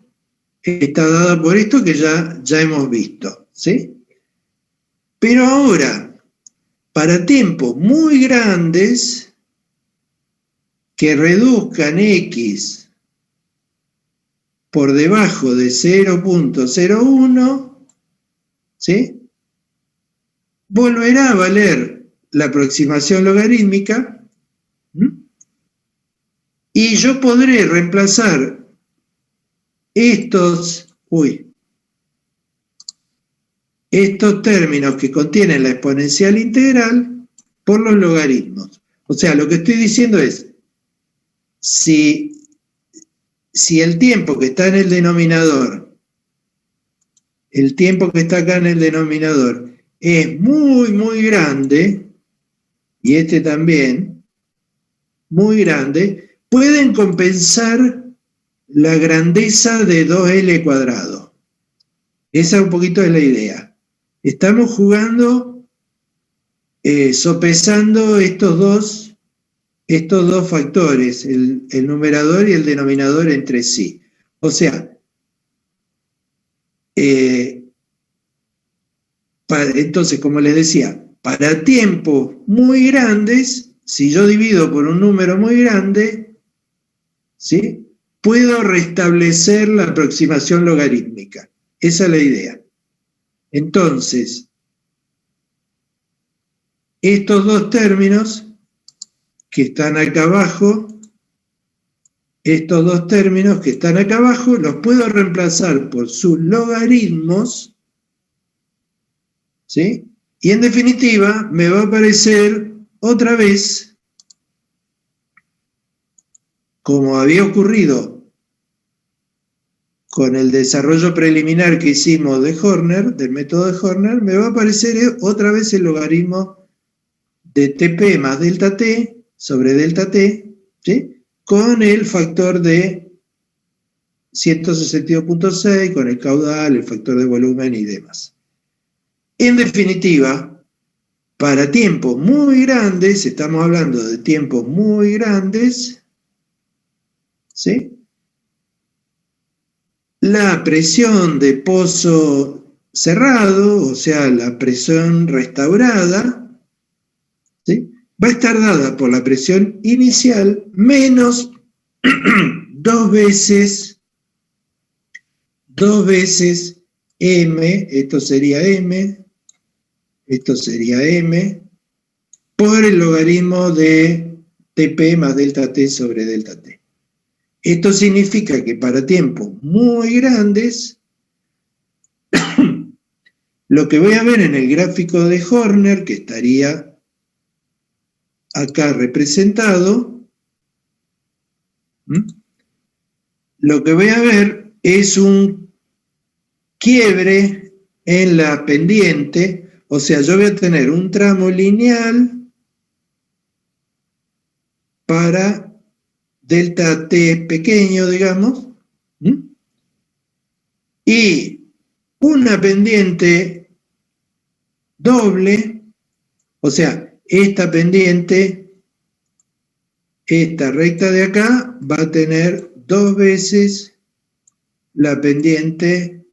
está dada por esto que ya hemos visto, ¿sí? Pero ahora, para tiempos muy grandes que reduzcan X por debajo de 0.01, ¿sí? Volverá a valer la aproximación logarítmica, y yo podré reemplazar estos términos que contienen la exponencial integral por los logaritmos. O sea, lo que estoy diciendo es, si el tiempo que está en el denominador, el tiempo que está acá en el denominador, es muy, muy grande, y este también, muy grande, pueden compensar la grandeza de 2L cuadrado. Esa un poquito es la idea. Estamos jugando, sopesando estos dos factores, el numerador y el denominador entre sí. O sea, entonces, como les decía, para tiempos muy grandes, si yo divido por un número muy grande, ¿sí? Puedo restablecer la aproximación logarítmica. Esa es la idea. Entonces, estos dos términos que están acá abajo, los puedo reemplazar por sus logaritmos, ¿sí? Y en definitiva me va a aparecer otra vez, como había ocurrido con el desarrollo preliminar que hicimos de Horner, del método de Horner, me va a aparecer otra vez el logaritmo de TP más delta T sobre delta T, ¿sí? Con el factor de 162.6, con el caudal, el factor de volumen y demás. En definitiva, para tiempos muy grandes, estamos hablando de tiempos muy grandes, ¿sí? La presión de pozo cerrado, o sea, la presión restaurada, ¿sí? Va a estar dada por la presión inicial menos dos veces M, esto sería M, por el logaritmo de TP más delta T sobre delta T. Esto significa que para tiempos muy grandes, lo que voy a ver en el gráfico de Horner, que estaría acá representado, lo que voy a ver es un quiebre en la pendiente, o sea, yo voy a tener un tramo lineal para delta T pequeño, digamos, y una pendiente doble, o sea, esta pendiente, esta recta de acá, va a tener dos veces la pendiente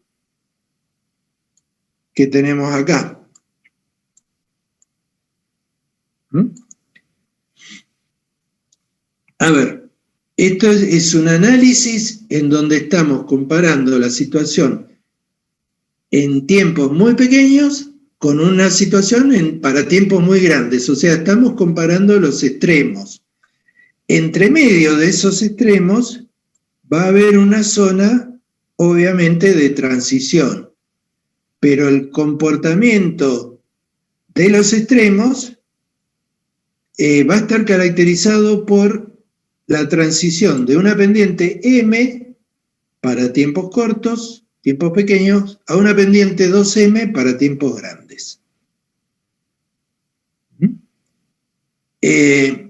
que tenemos acá. A ver, esto es un análisis en donde estamos comparando la situación en tiempos muy pequeños con una situación para tiempos muy grandes, o sea, estamos comparando los extremos. Entre medio de esos extremos va a haber una zona, obviamente, de transición, pero el comportamiento de los extremos va a estar caracterizado por la transición de una pendiente M para tiempos cortos, tiempos pequeños, a una pendiente 2M para tiempos grandes. De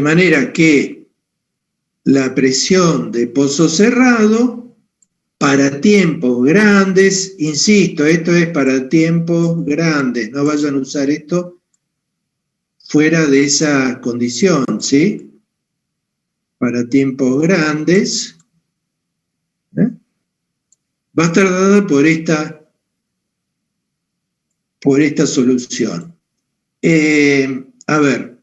manera que la presión de pozo cerrado para tiempos grandes, insisto, esto es para tiempos grandes, no vayan a usar esto fuera de esa condición, ¿sí? Para tiempos grandes, va a estar dada por esta solución. A ver,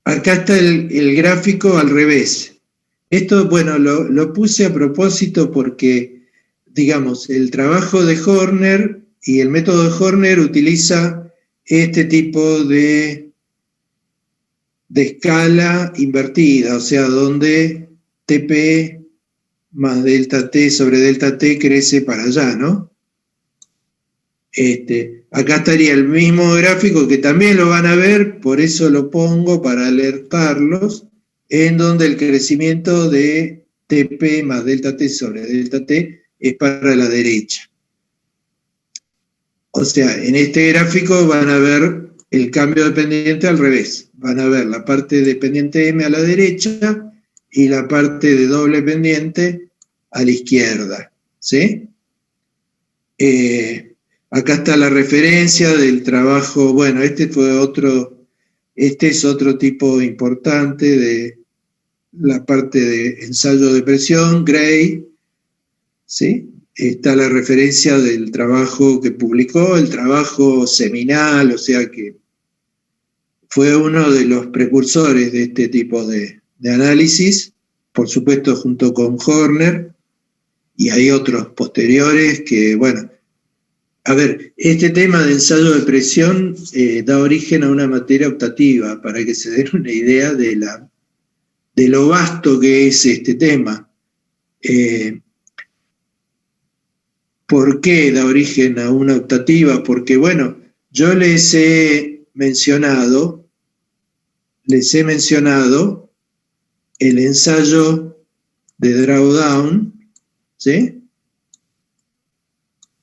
acá está el gráfico al revés. Esto, bueno, lo puse a propósito porque, digamos, el trabajo de Horner y el método de Horner utiliza este tipo de escala invertida, o sea, donde TP más delta T sobre delta T crece para allá, ¿no? Acá estaría el mismo gráfico que también lo van a ver, por eso lo pongo para alertarlos, en donde el crecimiento de TP más delta T sobre delta T es para la derecha. O sea, en este gráfico van a ver el cambio de pendiente al revés. Van a ver la parte de pendiente M a la derecha y la parte de doble pendiente a la izquierda, ¿sí? Acá está la referencia del trabajo, bueno, este es otro tipo importante de la parte de ensayo de presión, Gray, ¿sí? Está la referencia del trabajo que publicó, el trabajo seminal, o sea que fue uno de los precursores de este tipo de análisis, por supuesto junto con Horner, y hay otros posteriores que, bueno, a ver, este tema de ensayo de presión da origen a una materia optativa, para que se den una idea de lo vasto que es este tema. ¿Por qué da origen a una optativa? Porque, bueno, yo les he mencionado el ensayo de drawdown, ¿sí?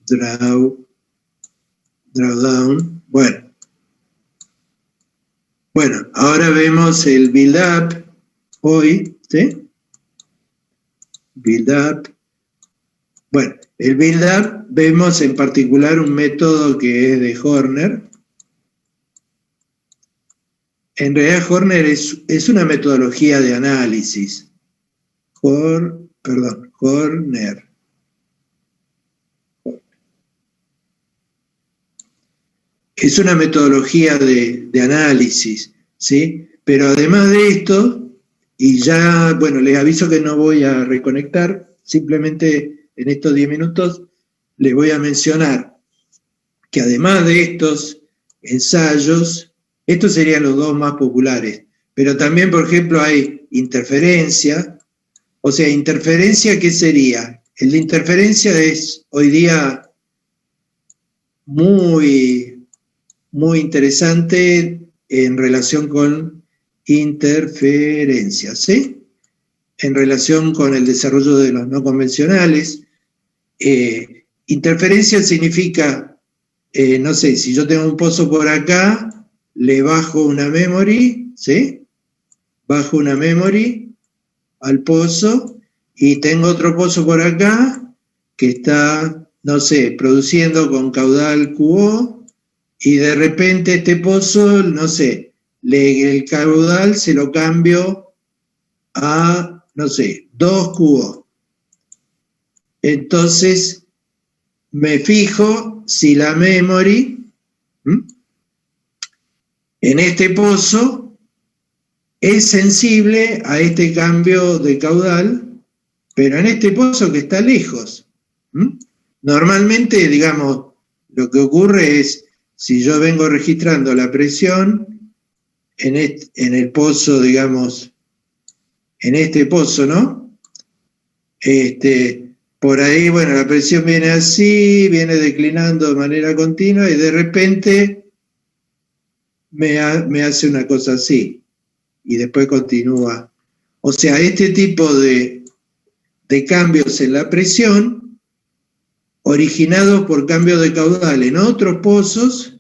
Drawdown. Bueno, ahora vemos el build-up hoy, ¿sí? Build-up. Bueno, el build-up vemos en particular un método que es de Horner. En realidad Horner es una metodología de análisis. Horner. Es una metodología de análisis, ¿sí? Pero además de esto, y ya, bueno, les aviso que no voy a reconectar, simplemente en estos 10 minutos les voy a mencionar que además de estos ensayos, estos serían los dos más populares, pero también, por ejemplo, hay interferencia. O sea, interferencia, ¿qué sería? El de interferencia es hoy día muy, muy interesante en relación con interferencia, ¿sí? En relación con el desarrollo de los no convencionales. Interferencia significa, no sé, si yo tengo un pozo por acá, le bajo una memory, ¿sí? Bajo una memory al pozo y tengo otro pozo por acá que está, no sé, produciendo con caudal QO y de repente este pozo, no sé, el caudal se lo cambio a, no sé, 2 QO. Entonces me fijo si la memory en este pozo es sensible a este cambio de caudal, pero en este pozo que está lejos. Normalmente, digamos, lo que ocurre es, si yo vengo registrando la presión en el pozo, digamos, en este pozo, ¿no? Por ahí, bueno, la presión viene así, viene declinando de manera continua y de repente me hace una cosa así. Y después continúa. O sea, este tipo de cambios en la presión, originados por cambios de caudal en otros pozos,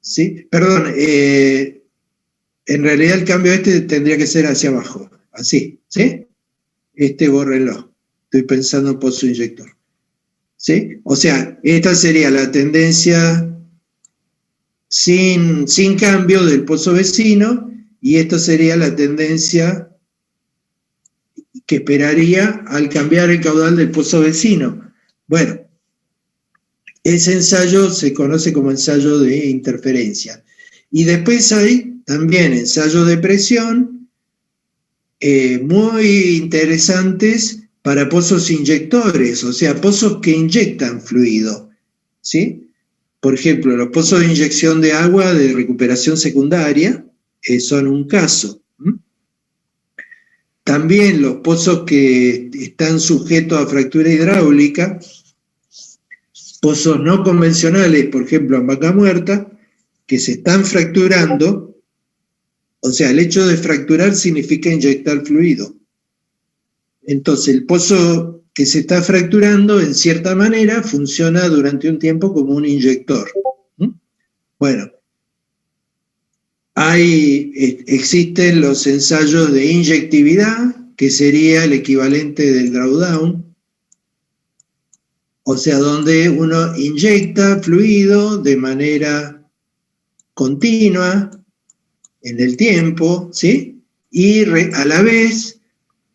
¿sí? Perdón, en realidad el cambio tendría que ser hacia abajo, así, ¿sí? Bórrenlo. Estoy pensando en pozo inyector. ¿Sí? O sea, esta sería la tendencia sin cambio del pozo vecino, y esto sería la tendencia que esperaría al cambiar el caudal del pozo vecino. Bueno, ese ensayo se conoce como ensayo de interferencia. Y después hay también ensayos de presión muy interesantes para pozos inyectores, o sea, pozos que inyectan fluido, ¿sí? Por ejemplo, los pozos de inyección de agua de recuperación secundaria son un caso. También los pozos que están sujetos a fractura hidráulica, pozos no convencionales, por ejemplo, en Vaca Muerta, que se están fracturando. O sea, el hecho de fracturar significa inyectar fluido. Entonces, el pozo que se está fracturando, en cierta manera, funciona durante un tiempo como un inyector. Bueno, existen los ensayos de inyectividad, que sería el equivalente del drawdown, o sea, donde uno inyecta fluido de manera continua en el tiempo, ¿sí? Y a la vez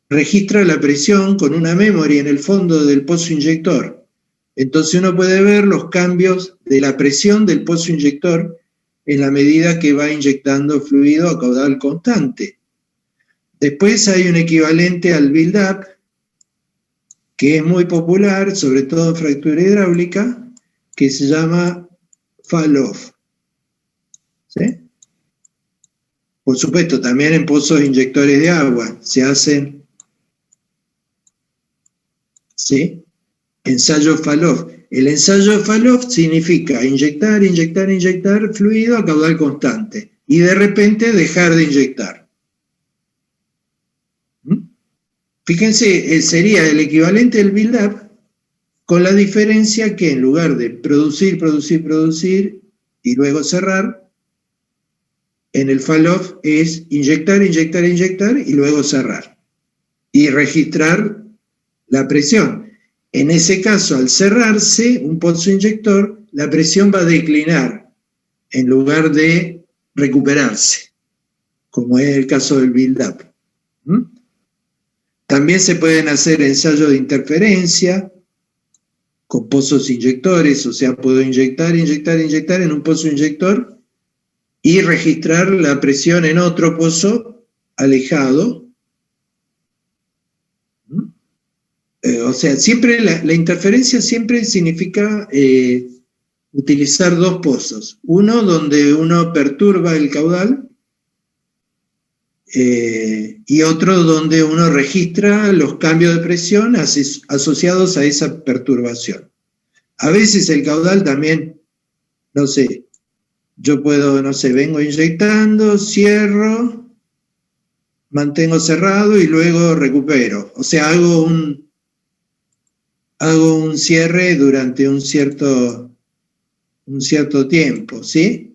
registra la presión con una memory en el fondo del pozo inyector. Entonces uno puede ver los cambios de la presión del pozo inyector en la medida que va inyectando fluido a caudal constante. Después hay un equivalente al build-up, que es muy popular, sobre todo en fractura hidráulica, que se llama fall-off. ¿Sí? Por supuesto, también en pozos inyectores de agua se hacen, ¿sí?, ensayos fall-off. El ensayo fall-off significa inyectar fluido a caudal constante y de repente dejar de inyectar. Fíjense, sería el equivalente del build-up, con la diferencia que en lugar de producir y luego cerrar, en el fall-off es inyectar y luego cerrar y registrar la presión. En ese caso, al cerrarse un pozo inyector, la presión va a declinar en lugar de recuperarse, como es el caso del build-up. También se pueden hacer ensayos de interferencia con pozos inyectores, o sea, puedo inyectar en un pozo inyector y registrar la presión en otro pozo alejado. O sea, siempre la interferencia siempre significa utilizar dos pozos. Uno donde uno perturba el caudal y otro donde uno registra los cambios de presión asociados a esa perturbación. A veces el caudal también, no sé, yo puedo, no sé, vengo inyectando, cierro, mantengo cerrado y luego recupero. O sea, hago un cierre durante un cierto tiempo, ¿sí?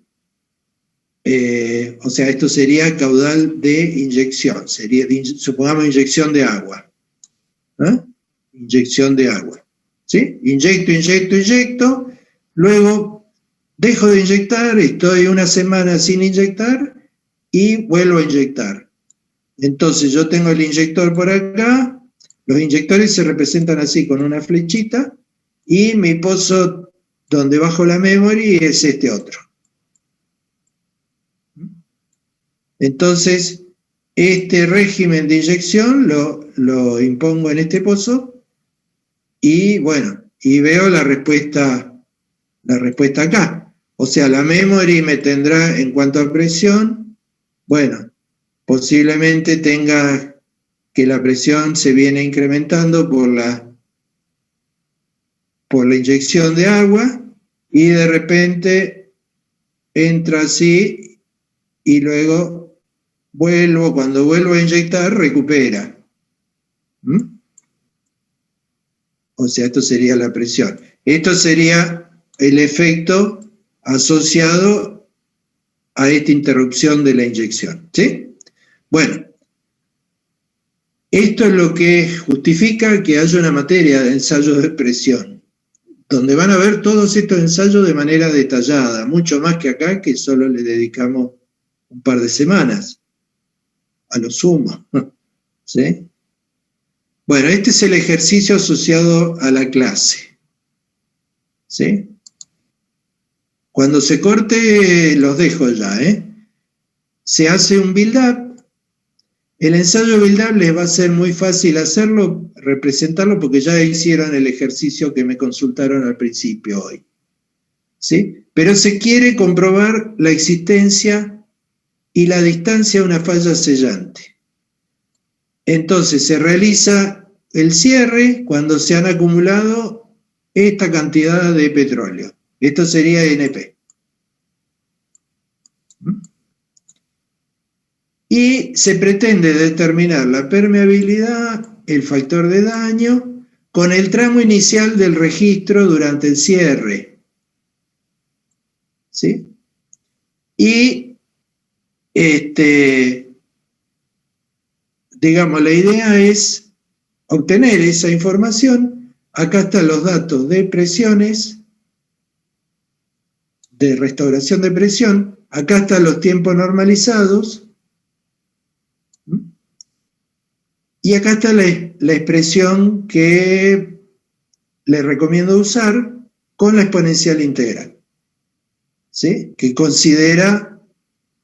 O sea, esto sería caudal de inyección, supongamos inyección de agua. Inyección de agua, ¿sí? Inyecto, luego dejo de inyectar, estoy una semana sin inyectar y vuelvo a inyectar. Entonces yo tengo el inyector por acá, los inyectores se representan así con una flechita y mi pozo donde bajo la memory es este otro. Entonces, este régimen de inyección lo impongo en este pozo y bueno, y veo la respuesta acá. O sea, la memory me tendrá en cuanto a presión, bueno, posiblemente tenga que la presión se viene incrementando por la inyección de agua y de repente entra así y luego cuando vuelvo a inyectar, recupera. O sea, esto sería la presión. Esto sería el efecto asociado a esta interrupción de la inyección, ¿sí? Bueno, esto es lo que justifica que haya una materia de ensayos de presión, donde van a ver todos estos ensayos de manera detallada, mucho más que acá, que solo le dedicamos un par de semanas, a lo sumo, ¿sí? Bueno, este es el ejercicio asociado a la clase, ¿sí? Cuando se corte, los dejo ya, Se hace un build-up. El ensayo build-up les va a ser muy fácil hacerlo, representarlo, porque ya hicieron el ejercicio que me consultaron al principio hoy, ¿sí? Pero se quiere comprobar la existencia y la distancia de una falla sellante. Entonces se realiza el cierre cuando se han acumulado esta cantidad de petróleo. Esto sería NP. Y se pretende determinar la permeabilidad, el factor de daño, con el tramo inicial del registro durante el cierre. ¿Sí? Y digamos, la idea es obtener esa información. Acá están los datos de presiones, de restauración de presión, acá están los tiempos normalizados, y acá está la expresión que les recomiendo usar con la exponencial integral, ¿sí? Que considera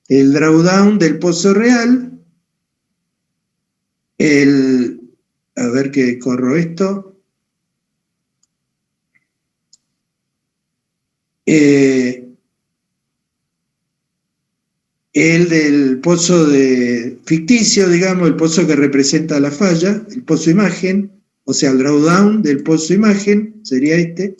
el drawdown del pozo real, a ver que corro esto, el del pozo ficticio, digamos, el pozo que representa la falla, el pozo imagen, o sea, el drawdown del pozo imagen sería este,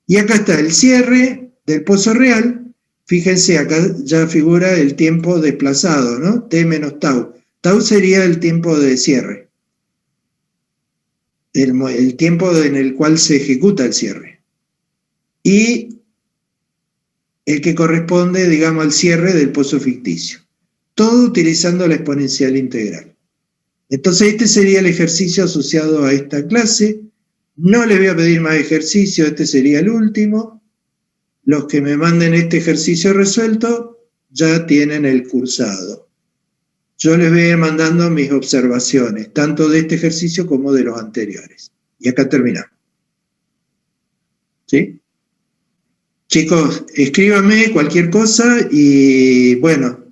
y acá está el cierre del pozo real. Fíjense, acá ya figura el tiempo desplazado, ¿no? T menos tau. Tau sería el tiempo de cierre, el tiempo en el cual se ejecuta el cierre. Y el que corresponde, digamos, al cierre del pozo ficticio. Todo utilizando la exponencial integral. Entonces, este sería el ejercicio asociado a esta clase. No les voy a pedir más ejercicio, este sería el último. Los que me manden este ejercicio resuelto ya tienen el cursado. Yo les voy a ir mandando mis observaciones, tanto de este ejercicio como de los anteriores. Y acá terminamos. ¿Sí? Chicos, escríbanme cualquier cosa y bueno,